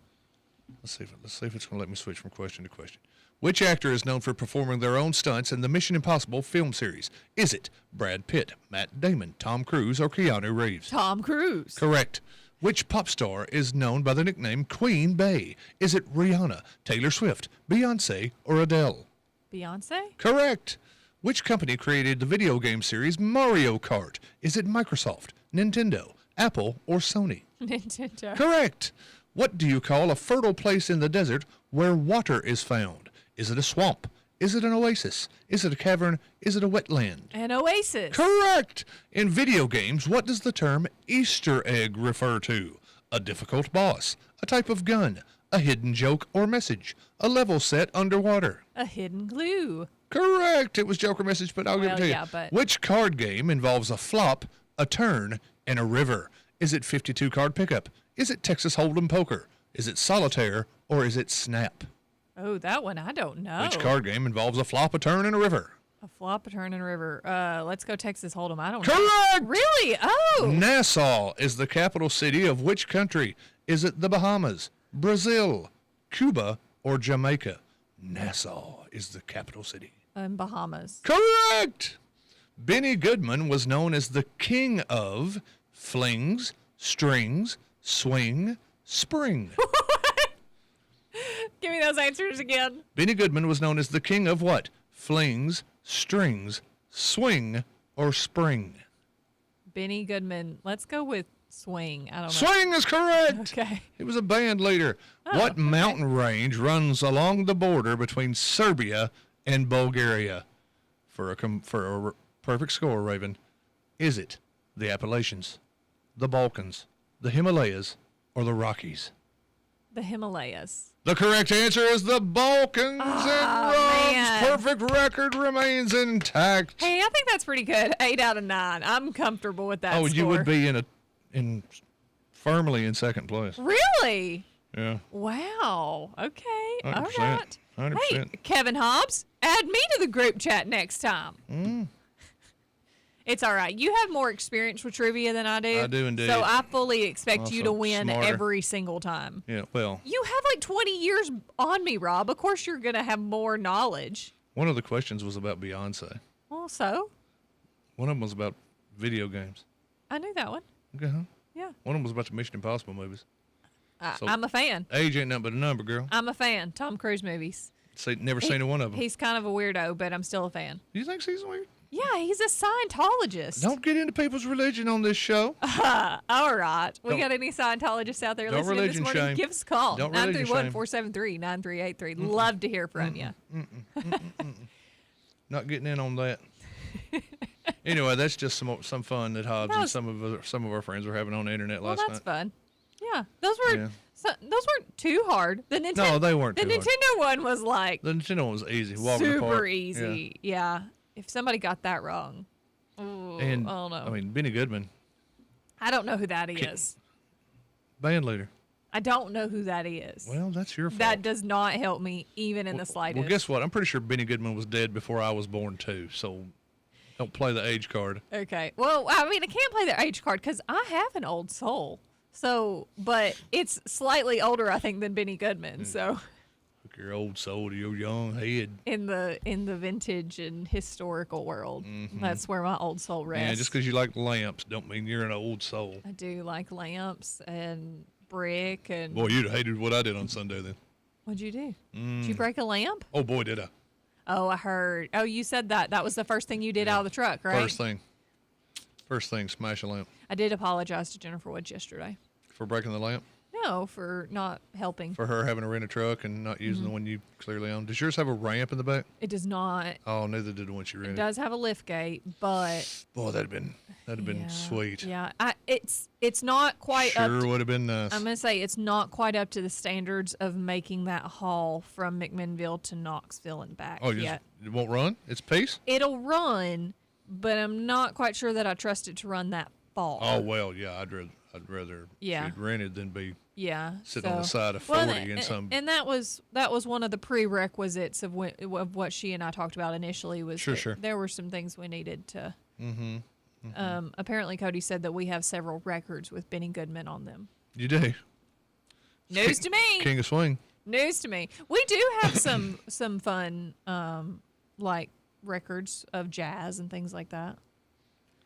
Let's see if it's going to let me switch from question to question. Which actor is known for performing their own stunts in the Mission Impossible film series? Is it Brad Pitt, Matt Damon, Tom Cruise, or Keanu Reeves? Tom Cruise. Correct. Which pop star is known by the nickname Queen Bey? Is it Rihanna, Taylor Swift, Beyonce, or Adele? Beyonce? Correct. Which company created the video game series Mario Kart? Is it Microsoft, Nintendo, Apple, or Sony? Nintendo. Correct. What do you call a fertile place in the desert where water is found? Is it a swamp? Is it an oasis? Is it a cavern? Is it a wetland? An oasis. Correct. In video games, what does the term Easter egg refer to? A difficult boss, a type of gun, a hidden joke or message, a level set underwater. A hidden clue. Correct. It was joke or message, but I'll give it to you. Yeah, but Which card game involves a flop, a turn, and a river? Is it 52 card pickup? Is it Texas Hold'em poker? Is it solitaire, or is it snap? Oh, that one I don't know. Which card game involves a flop, a turn, and a river? A flop, a turn, and a river. Let's go Texas Hold'em. I don't know. Correct! Really? Oh. Nassau is the capital city of which country? Is it the Bahamas, Brazil, Cuba, or Jamaica? Nassau is the capital city. Bahamas. Correct! Benny Goodman was known as the king of flings, strings, swing, spring. Give me those answers again. Benny Goodman was known as the king of what? Flings, strings, swing, or spring? Benny Goodman. Let's go with swing. I don't know. Swing is correct. Okay. He was a band leader. What mountain range runs along the border between Serbia and Bulgaria? For a perfect score, Raven, is it the Appalachians, the Balkans, the Himalayas, or the Rockies? The Himalayas. The correct answer is the Balkans, and Rob's perfect record remains intact. Hey, I think that's pretty good. 8 out of 9. I'm comfortable with that. Oh, score. you would be firmly in second place. Really? Yeah. Wow. Okay. 100%. All right. 100%. Hey, Kevin Hobbs, add me to the group chat next time. It's all right. You have more experience with trivia than I do. I do indeed. So I fully expect you Also to win smarter. every single time. Yeah, well, You have like 20 years on me, Rob. Of course you're going to have more knowledge. one of the questions was about Beyonce. Well, so One of them was about video games. I knew that one. Okay, huh? Yeah. One of them was about the Mission Impossible movies. So I'm a fan. Age ain't nothing but a number, girl. I'm a fan. Tom Cruise movies. Never seen one of them. He's kind of a weirdo, but I'm still a fan. Do you think she's weird? Yeah, he's a Scientologist. Don't get into people's religion on this show. All right. We Don't- got any Scientologists out there Don't listening this religion morning? shame. Give us a call. Don't religion shame. 931-473-9383. Love to hear from you. Not getting in on that. Anyway, that's just some fun that Hobbs and some of our friends were having on the internet Well, last that's night. fun. Yeah, those were Yeah. those weren't too hard. The Nintendo, No, they weren't The too hard. Nintendo one was like The Nintendo one was easy. Walking super apart. easy. Yeah. If somebody got that wrong, ooh, And I don't know. I mean, Benny Goodman, I don't know who that is. band leader. I don't know who that is. Well, that's your fault. That does not help me even in the slightest. Well, guess what? I'm pretty sure Benny Goodman was dead before I was born too. So don't play the age card. Okay. Well, I mean, I can't play the age card because I have an old soul. So, but it's slightly older, I think, than Benny Goodman. So, Hook your old soul to your young head. in the vintage and historical world, that's where my old soul rests. Yeah, just because you like lamps don't mean you're an old soul. I do like lamps and brick and. Boy, you'd have hated what I did on Sunday then. What'd you do? Did you break a lamp? Oh boy, did I! Oh, I heard. Oh, you said that. That was the first thing you did out of the truck, right? First thing, smash a lamp. I did apologize to Jennifer Woods yesterday. For breaking the lamp? No, for not helping. For her having to rent a truck and not using the one you clearly own. Does yours have a ramp in the back? It does not. Oh, neither did the one she It rented. does have a lift gate, but Boy, that'd have been sweet. yeah, it's not quite up. Sure would have been nice. I'm gonna say it's not quite up to the standards of making that haul from McMinnville to Knoxville and back Oh, yet. it won't run? It's pace? It'll run, but I'm not quite sure that I trust it to run that far. Oh well, yeah. I'd rather Yeah. she'd rented than be Yeah, sitting on the so- side of well, 40 in some. and that was one of the prerequisites of what she and I talked about initially was Sure, that sure. there were some things we needed to. Mm-hmm. Apparently, Cody said that we have several records with Benny Goodman on them. You do. News to me. King of Swing. News to me. We do have some fun like records of jazz and things like that.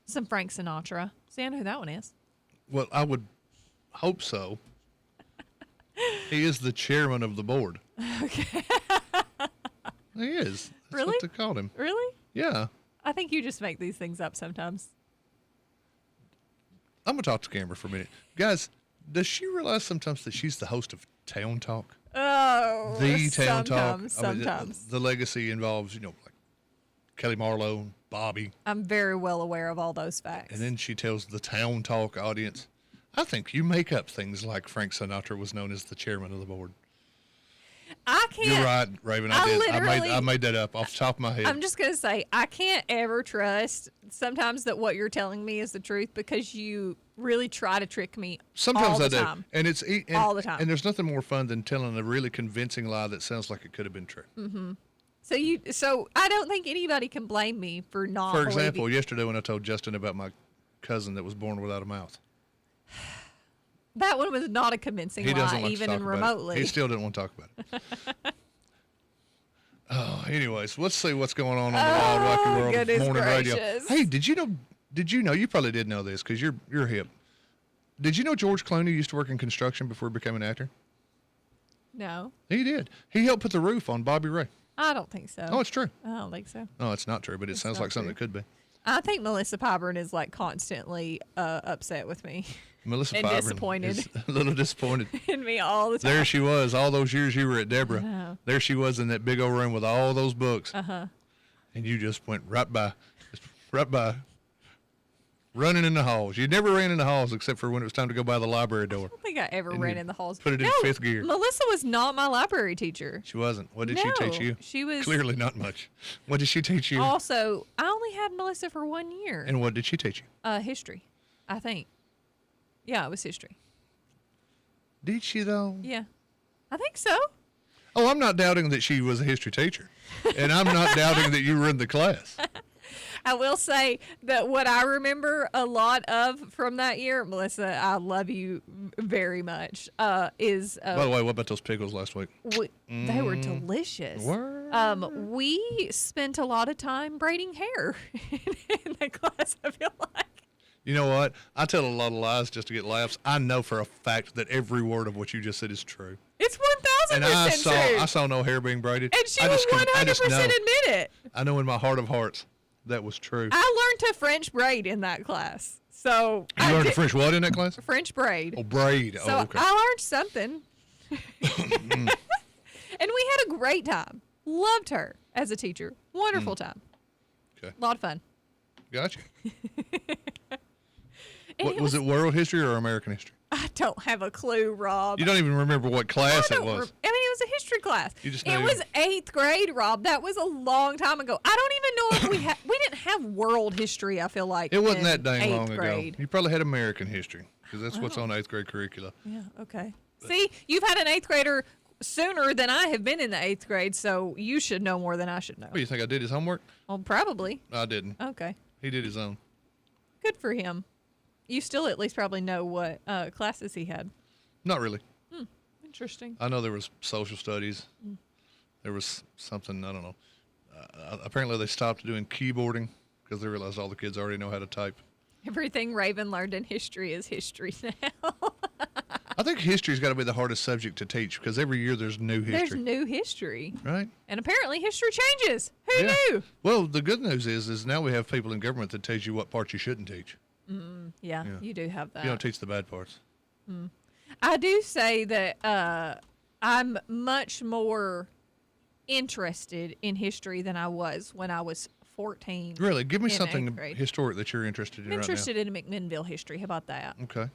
Some Frank Sinatra. See, I know who that one is. Well, I would hope so. He is the chairman of the board. Okay. He is. That's Really? what they called him. Really? Yeah. I think you just make these things up sometimes. I'm going to talk to Camera for a minute. Guys, does she realize sometimes that she's the host of Town Talk? Oh, The Town Talk. Sometimes. The legacy involves, like Kelly Marlowe and Bobby. I'm very well aware of all those facts. And then she tells the Town Talk audience, I think you make up things like Frank Sinatra was known as the chairman of the board. I can't. You're right, Raven. I did. I made that up off the top of my head. I'm just going to say, I can't ever trust sometimes that what you're telling me is the truth because you really try to trick me Sometimes all the I do. time. And it's all the time. And there's nothing more fun than telling a really convincing lie that sounds like it could have been true. Mm-hmm. So I don't think anybody can blame me for not For example, believing. yesterday when I told Justin about my cousin that was born without a mouth. That one was not a convincing He doesn't lie, like even to talk about remotely. it. He still didn't want to talk about it. Oh, anyways, let's see what's going on the Wild Wacky World of goodness Morning Radio. gracious. Hey, did you know, you probably did know this because you're hip. Did you know George Clooney used to work in construction before he became an actor? No, He did. He helped put the roof on Bobby Ray. I don't think so. Oh, it's true. I don't think so. No, it's not true, but it sounds not like something true. that could be. I think Melissa Pyburn is like constantly upset with me Melissa and Pyburn disappointed is a little disappointed. in me all the time. There she was, all those years you were at I Deborah. know. There she was in that big old room with all those books. Uh-huh. And you just went right by, running in the halls. You never ran in the halls except for when it was time to go by the library door. I don't think I ever And ran you in the halls. put it in No, fifth gear. Melissa was not my library teacher. She wasn't. What did she teach No, you? she was- Clearly not much. What did she teach you? Also, I only had Melissa for 1 year. And what did she teach you? History, I think. Yeah, it was history. Did she, though? Yeah, I think so. Oh, I'm not doubting that she was a history teacher. And I'm not doubting that you were in the class. I will say that what I remember a lot of from that year, Melissa, I love you very much, is... By the way, what about those pickles last week? They were delicious. We spent a lot of time braiding hair in the class, I feel like. You know what? I tell a lot of lies just to get laughs. I know for a fact that every word of what you just said is true. It's 1,000% And I saw no hair being braided. And she I will just can- I just 100% know. admit it. I know in my heart of hearts that was true. I learned to French braid in that class. So You learned French what in that class? French braid. Oh, braid. So Oh, okay. I learned something. And we had a great time. Loved her as a teacher. Wonderful time. Okay. A lot of fun. Gotcha. And What, it was it world history or American history? I don't have a clue, Rob. You don't even remember what class it was. I mean, it was a history class. You just It know- was 8th grade, Rob. That was a long time ago. I don't even know if we didn't have world history, I feel like. It wasn't in that dang 8th long grade. ago. You probably had American history because that's what's on 8th grade curricula. Yeah, okay. See, you've had an 8th grader sooner than I have been in the 8th grade, so you should know more than I should know. What, you think I did his homework? Well, probably. I didn't. Okay. He did his own. Good for him. You still at least probably know what classes he had. Not really. Interesting. I know there was social studies. There was something, I don't know. Apparently they stopped doing keyboarding because they realized all the kids already know how to type. Everything Raven learned in history is history now. I think history's got to be the hardest subject to teach because every year there's new history. There's new history. Right? And apparently history changes. Who knew? Well, the good news is now we have people in government that tells you what parts you shouldn't teach. Yeah, you do have that. You don't teach the bad parts. I do say that I'm much more interested in history than I was when I was 14. Really? Give me in something 8th grade. historic that you're interested in I'm right interested in McMinnville history. How about that? now. Okay.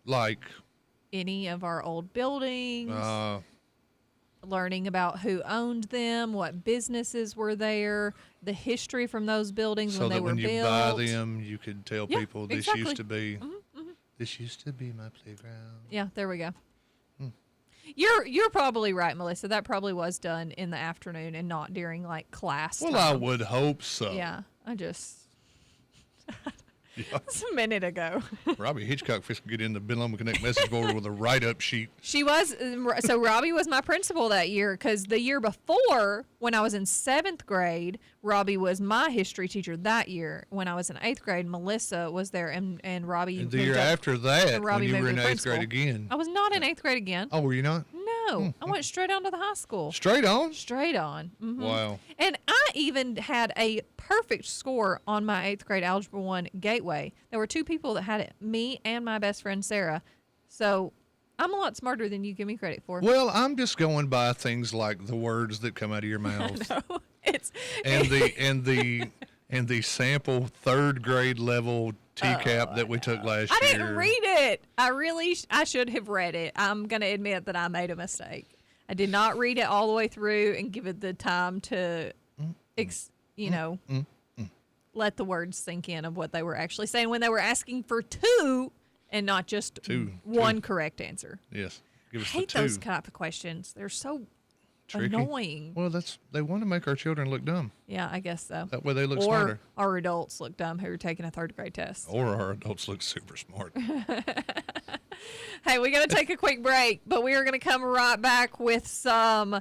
Like, Any of our old buildings, learning about who owned them, what businesses were there, the history from those buildings so when they that were when you built. buy them, you could tell Yeah, people this exactly. used to be, this used to be my playground. Yeah, there we go. You're probably right, Melissa. That probably was done in the afternoon and not during like class. Well, time. I would hope so. Yeah, I just. It's a minute ago. Robbie Hitchcock fixed to get in the Ben Lomond Connect message board with a write-up sheet. She was, so Robbie was my principal that year because the year before, when I was in 7th grade, Robbie was my history teacher that year. When I was in 8th grade, Melissa was there and Robbie And the moved year up- after that, and when Robbie you were moved in to 8th principal. grade again. I was not in 8th grade again. Oh, were you not? No, I went straight on to the high school. Straight on? Straight on. Mhm. Wow. And I even had a perfect score on my 8th grade Algebra 1 Gateway. There were 2 people that had it, me and my best friend Sarah. So I'm a lot smarter than you give me credit for. Well, I'm just going by things like the words that come out of your mouth. and the sample 3rd grade level TCAP that we took last I year. didn't read it. I should have read it. I'm going to admit that I made a mistake. I I did not read it all the way through and give it the time to, let the words sink in of what they were actually saying when they were asking for two and not just one correct answer. Yes. I hate those type of questions. They're so Tricky. annoying. Well, they want to make our children look dumb. Yeah, I guess so. That way they look or smarter. Our adults look dumb who are taking a third grade test. Or our adults look super smart. Hey, we got to take a quick break, but we are going to come right back with some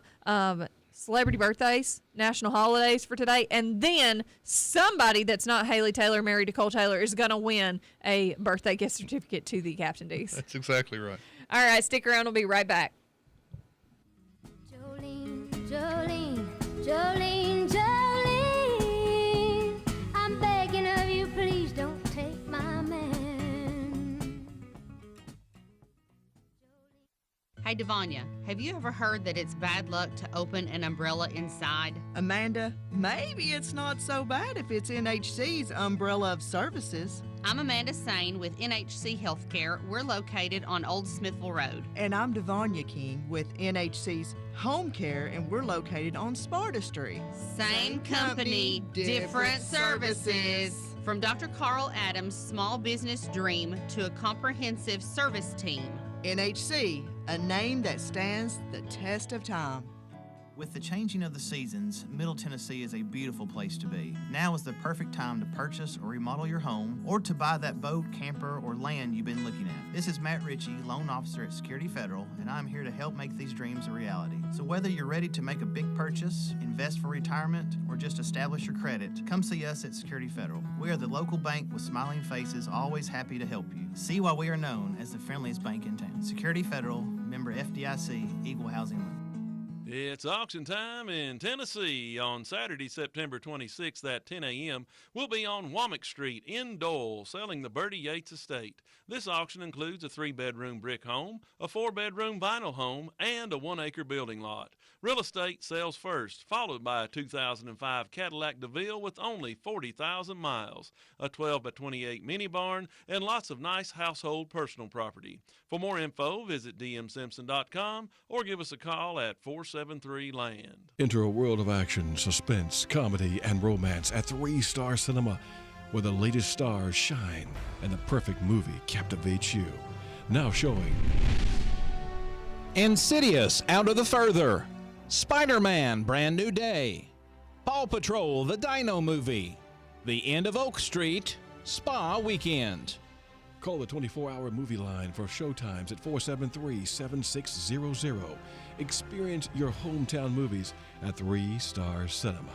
celebrity birthdays, national holidays for today, and then somebody that's not Haley Taylor married to Cole Taylor is going to win a birthday gift certificate to the Captain D's. That's exactly right. All right, stick around. We'll be right back. Jolene, Jolene, Jolene, I'm begging of you, please don't take my man. Hey, Devanya, have you ever heard that it's bad luck to open an umbrella inside? Amanda, maybe it's not so bad if it's NHC's umbrella of services. I'm Amanda Sane with NHC Healthcare. We're located on Old Smithville Road. And I'm Devanya King with NHC's Home Care, and we're located on Sparta Street. Same company, different services. From Dr. Carl Adams' small business dream to a comprehensive service team. NHC, a name that stands the test of time. With the changing of the seasons, Middle Tennessee is a beautiful place to be. Now is the perfect time to purchase or remodel your home or to buy that boat, camper, or land you've been looking at. This is Matt Ritchie, loan officer at Security Federal, and I'm here to help make these dreams a reality. So whether you're ready to make a big purchase, invest for retirement, or just establish your credit, come see us at Security Federal. We are the local bank with smiling faces, always happy to help you. See why we are known as the friendliest bank in town. Security Federal, member FDIC, Equal Housing Lender. It's auction time in Tennessee on Saturday, September 26th at 10 a.m. We'll be on Womack Street in Dole selling the Bertie Yates estate. This auction includes a 3-bedroom brick home, a 4-bedroom vinyl home, and a 1-acre building lot. Real estate sells first, followed by a 2005 Cadillac DeVille with only 40,000 miles, a 12-by-28 mini barn, and lots of nice household personal property. For more info, visit dmsimpson.com or give us a call at 473-LAND. Enter a world of action, suspense, comedy, and romance at 3-Star Cinema, where the latest stars shine and the perfect movie captivates you. Now showing Insidious Out of the Further, Spider-Man Brand New Day, Paw Patrol The Dino Movie, The End of Oak Street, Spa Weekend. Call the 24-hour movie line for showtimes at 473-7600. Experience your hometown movies at 3-Star Cinema.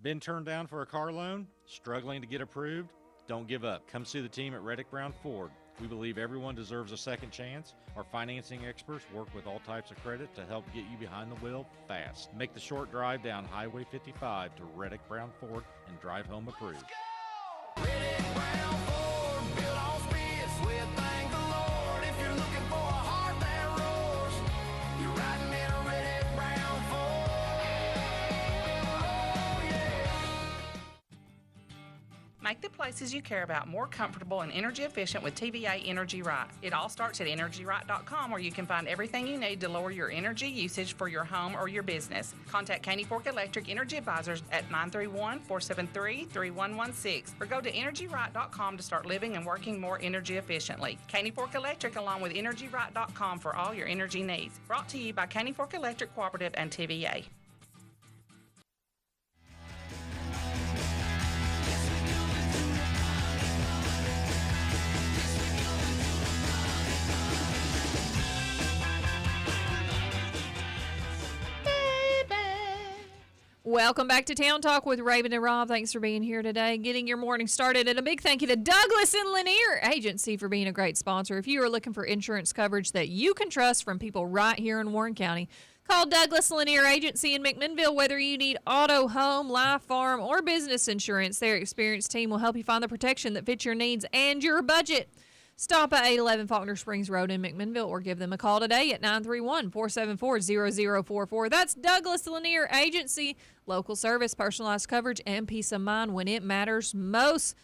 Been turned down for a car loan? Struggling to get approved? Don't give up. Come see the team at Reddick Brown Ford. We believe everyone deserves a second chance. Our financing experts work with all types of credit to help get you behind the wheel fast. Make the short drive down Highway 55 to Reddick Brown Ford and drive home approved. Make the places you care about more comfortable and energy efficient with TVA Energy Right. It all starts at EnergyRight.com, where you can find everything you need to lower your energy usage for your home or your business. Contact Caney Fork Electric Energy Advisors at 931-473-3116 or go to EnergyRight.com to start living and working more energy efficiently. Caney Fork Electric along with EnergyRight.com for all your energy needs. Brought to you by Caney Fork Electric Cooperative and TVA. Welcome back to Town Talk with Raven and Rob. Thanks for being here today, getting your morning started. And a big thank you to Douglas and Lanier Agency for being a great sponsor. If you are looking for insurance coverage that you can trust from people right here in Warren County, call Douglas Lanier Agency in McMinnville. Whether you need auto, home, life, farm, or business insurance, their experienced team will help you find the protection that fits your needs and your budget. Stop at 811 Faulkner Springs Road in McMinnville or give them a call today at 931-474-0044. That's Douglas Lanier Agency. Local service, personalized coverage, and peace of mind when it matters most.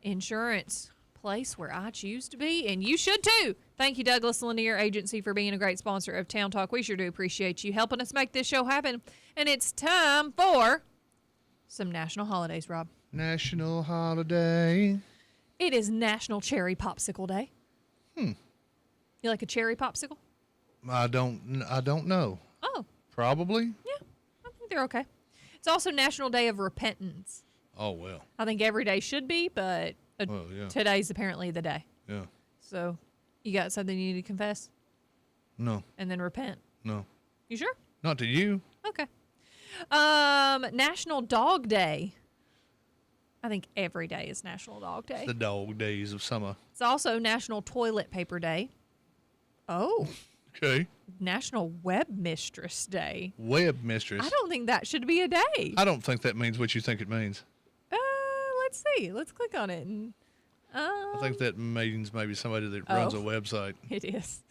Insurance. place where I choose to be, and you should too. Thank you, Douglas Lanier Agency, for being a great sponsor of Town Talk. We sure do appreciate you helping us make this show happen. And it's time for some national holidays, Rob. National holiday. It is National Cherry Popsicle Day. You like a cherry popsicle? I don't know. Oh. Probably. Yeah, I think they're okay. It's also National Day of Repentance. Oh, well. I think every day should be, but yeah. today's apparently the day. Yeah. So, you got something you need to confess? No. And then repent? No. You sure? Not to you. Okay. National Dog Day. I think every day is National Dog Day. The dog days of summer. It's also National Toilet Paper Day. Oh. Okay. National Web Mistress Day. Web mistress. I don't think that should be a day. I don't think that means what you think it means. Let's see. Let's click on it. And, I think that means maybe somebody that runs a website. It is.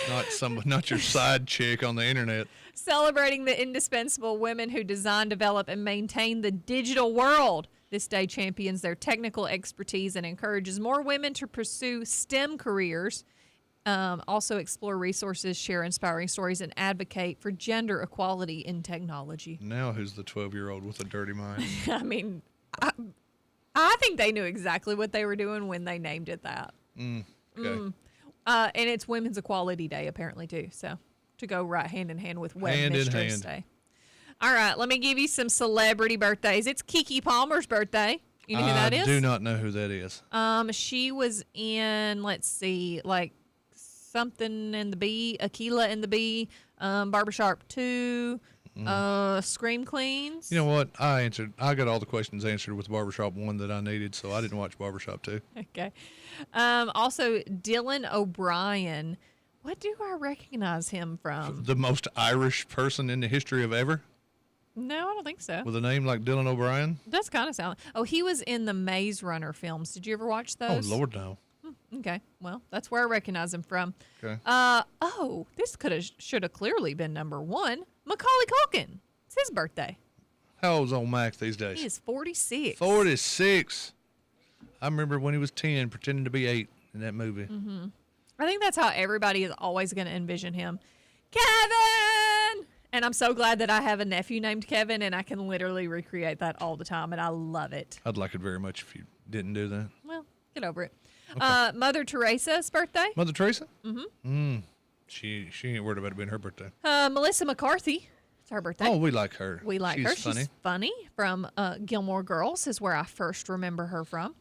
Not your side chick on the internet. Celebrating the indispensable women who design, develop, and maintain the digital world. This day champions their technical expertise and encourages more women to pursue STEM careers. Also explore resources, share inspiring stories, and advocate for gender equality in technology. Now who's the 12-year-old with a dirty mind? I mean, I think they knew exactly what they were doing when they named it that. Okay. And it's Women's Equality Day, apparently, too. So, to go right hand in hand with Web Mistress Day. All right, let me give you some celebrity birthdays. It's Keke Palmer's birthday. You know who that is? I do not know who that is. She was in, let's see, like something in the Bee, Aquila and the Bee, Barbershop 2, Scream Queens. You know what? I got all the questions answered with Barbershop 1 that I needed, so I didn't watch Barbershop 2. Okay. Also, Dylan O'Brien. What do I recognize him from? The most Irish person in the history of ever? No, I don't think so. With a name like Dylan O'Brien? Does kind of sound. Oh, he was in the Maze Runner films. Did you ever watch those? Oh, Lord, no. Okay. Well, that's where I recognize him from. Okay. This should have clearly been number one. Macaulay Culkin. It's his birthday. How old's old Mac these days? He is 46. 46. I remember when he was 10 pretending to be 8 in that movie. Mm-hmm. I think that's how everybody is always going to envision him. Kevin! And I'm so glad that I have a nephew named Kevin, and I can literally recreate that all the time, and I love it. I'd like it very much if you didn't do that. Well, get over it. Okay. Mother Teresa's birthday. Mother Teresa? Mm-hmm. She ain't worried about it being her birthday. Melissa McCarthy. It's her birthday. Oh, we like her. We like her. Funny. She's funny. From Gilmore Girls is where I first remember her from.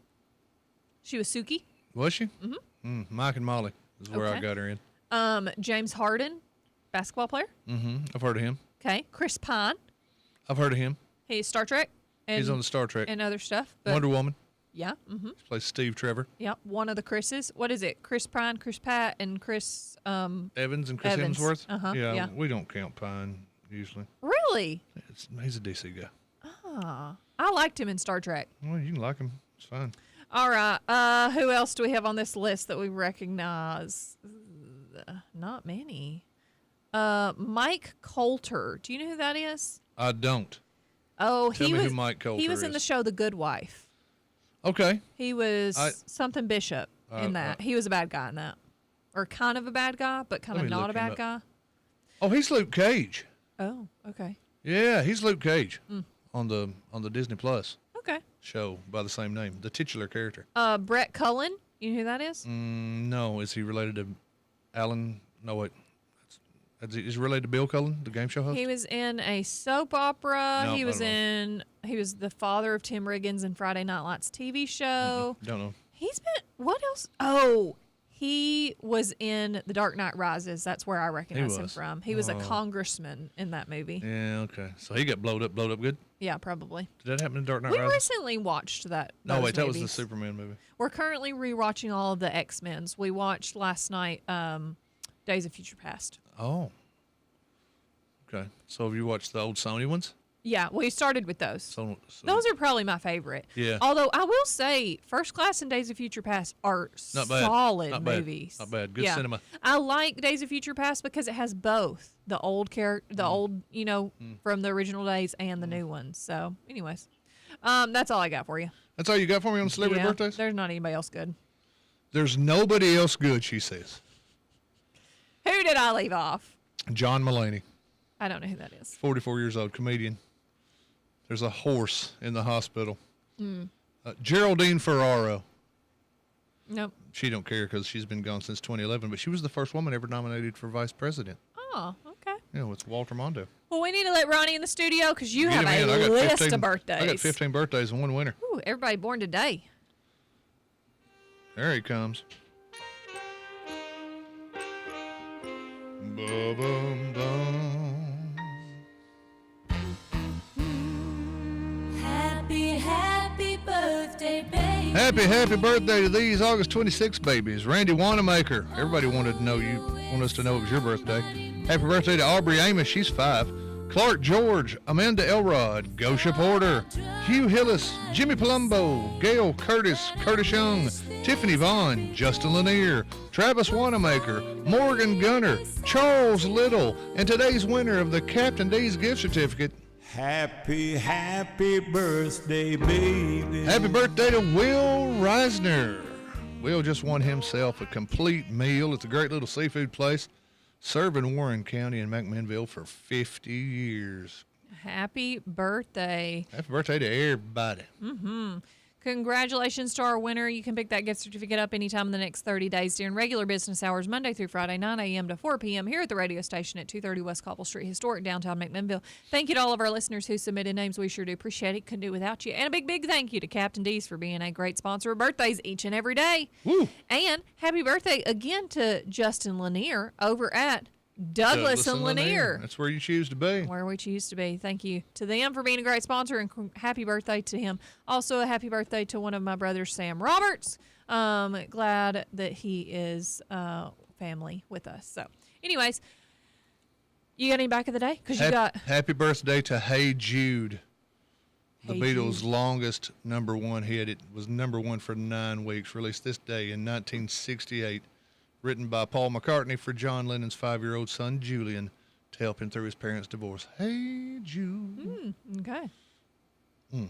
She was Suki. Was she? Mm-hmm. Mike and Molly is where I got her in. James Harden, basketball player. Mm-hmm. I've heard of him. Okay. Chris Pine. I've heard of him. He's Star Trek. He's on the Star Trek. And other stuff. But Wonder Woman. Yeah. Mm-hmm. He plays Steve Trevor. Yep. One of the Chris's. What is it? Chris Pine, Chris Pratt, and Chris Evans and Chris Evans. Hemsworth. Yeah. We don't count Pine usually. Really? He's a DC guy. Ah, I liked him in Star Trek. Well, you can like him. It's fine. All right. Who else do we have on this list that we recognize? Not many. Mike Coulter. Do you know who that is? I don't. Oh, Tell me who Mike Coulter He was in the is. show The Good Wife. Okay. He was something Bishop in that. He was a bad guy in that. Or kind of a bad guy, but kind Let of me not look a bad him guy. Oh, he's Luke Cage. Oh, okay. Yeah, he's Luke Cage Mm. on the Disney Plus Okay. show by the same name, the titular character. Brett Cullen. You know who that is? No, is he related to Alan? No, wait. Is he related to Bill Cullen, the game show host? He was in a soap opera. No, he I was don't know. he was the father of Tim Riggins in Friday Night Lights TV show. Don't know. He's been, what else? Oh, he was in The Dark Knight Rises. That's where I recognize him was. from. He was a Oh. congressman in that movie. Yeah, okay. So he got blowed up good? Yeah, probably. Did that happen in Dark Knight We Rises? recently watched that. No, those wait, that was the movies. Superman movie. We're currently rewatching all of the X-Men's. We watched last night Days of Future Past. Oh. Okay. So have you watched the old Sony ones? Yeah, we started with those. So Those are probably my favorite. Yeah. Although I will say, First Class and Days of Future Past are Not bad. solid Not bad. movies. Not bad. Good Yeah. cinema. I like Days of Future Past because it has both the old character, the old, from the original days and the new ones. So, anyways, That's all I got for you. That's all you got for me on celebrity birthdays? There's not anybody else good. There's nobody else good, she says. Who did I leave off? John Mulaney, I don't know who that is. 44 years old, comedian. There's a horse in the hospital. Mm. Geraldine Ferraro. Nope. She don't care because she's been gone since 2011, but she was the first woman ever nominated for vice president. Oh, okay. Yeah, with Walter Mondo. Well, we need to let Ronnie in the studio because you have Get him a in. I got list 15 of birthdays. I got 15 birthdays and one winner. Ooh, everybody born today. There he comes. Ba-bum-bum. Happy birthday, baby. Happy birthday to these August 26 babies. Randy Wanamaker. Everybody wanted to know want us to know it was your birthday. Happy birthday to Aubrey Amos. She's 5. Clark George, Amanda Elrod, Gosha Porter, Hugh Hillis, Jimmy Palumbo, Gail Curtis, Curtis Young, Tiffany Vaughn, Justin Lanier, Travis Wanamaker, Morgan Gunner, Charles Little, and today's winner of the Captain D's gift certificate. Happy birthday, baby. Happy birthday to Will Reisner. Will just won himself a complete meal at the great little seafood place serving Warren County and McMinnville for 50 years. Happy birthday. Happy birthday to everybody. Mm-hmm. Congratulations to our winner. You can pick that gift certificate up anytime in the next 30 days during regular business hours, Monday through Friday, 9 a.m. to 4 p.m. here at the radio station at 230 West Cobble Street, historic downtown McMinnville. Thank you to all of our listeners who submitted names. We sure do appreciate it. Couldn't do it without you. And a big thank you to Captain D's for being a great sponsor of birthdays each and every day. Woo. And happy birthday again to Justin Lanier over at Douglas and Lanier. That's where you choose to be. Where we choose to be. Thank you to them for being a great sponsor, and happy birthday to him. Also, a happy birthday to one of my brothers, Sam Roberts. Glad that he is family with us. So, anyways, you got any back of the day? Because you got happy birthday to Hey Jude. The Hey Beatles' Jude. longest #1 hit. It was #1 for 9 weeks. Released this day in 1968. Written by Paul McCartney for John Lennon's 5-year-old son, Julian, to help him through his parents' divorce. Hey, Jude. okay. You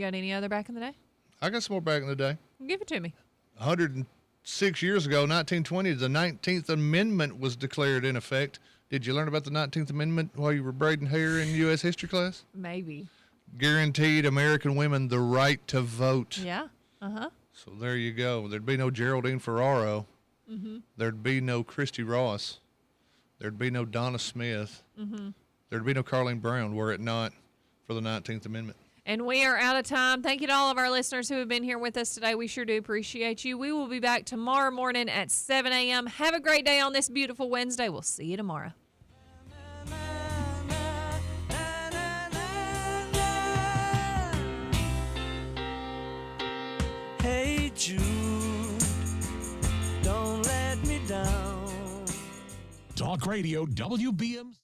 got any other back in the day? I got some more back in the day. Give it to me. 106 years ago, 1920, the 19th Amendment was declared in effect. Did you learn about the 19th Amendment while you were braiding hair in U.S. history class? Maybe. Guaranteed American women the right to vote. Yeah. Uh-huh. So there you go. There'd be no Geraldine Ferraro. Mm-hmm. There'd be no Christy Ross. There'd be no Donna Smith. Mm-hmm. There'd be no Carlene Brown were it not for the 19th Amendment. And we are out of time. Thank you to all of our listeners who have been here with us today. We sure do appreciate you. We will be back tomorrow morning at 7 a.m. Have a great day on this beautiful Wednesday. We'll see you tomorrow. Hey Jude, don't let me down. Talk Radio WBMC.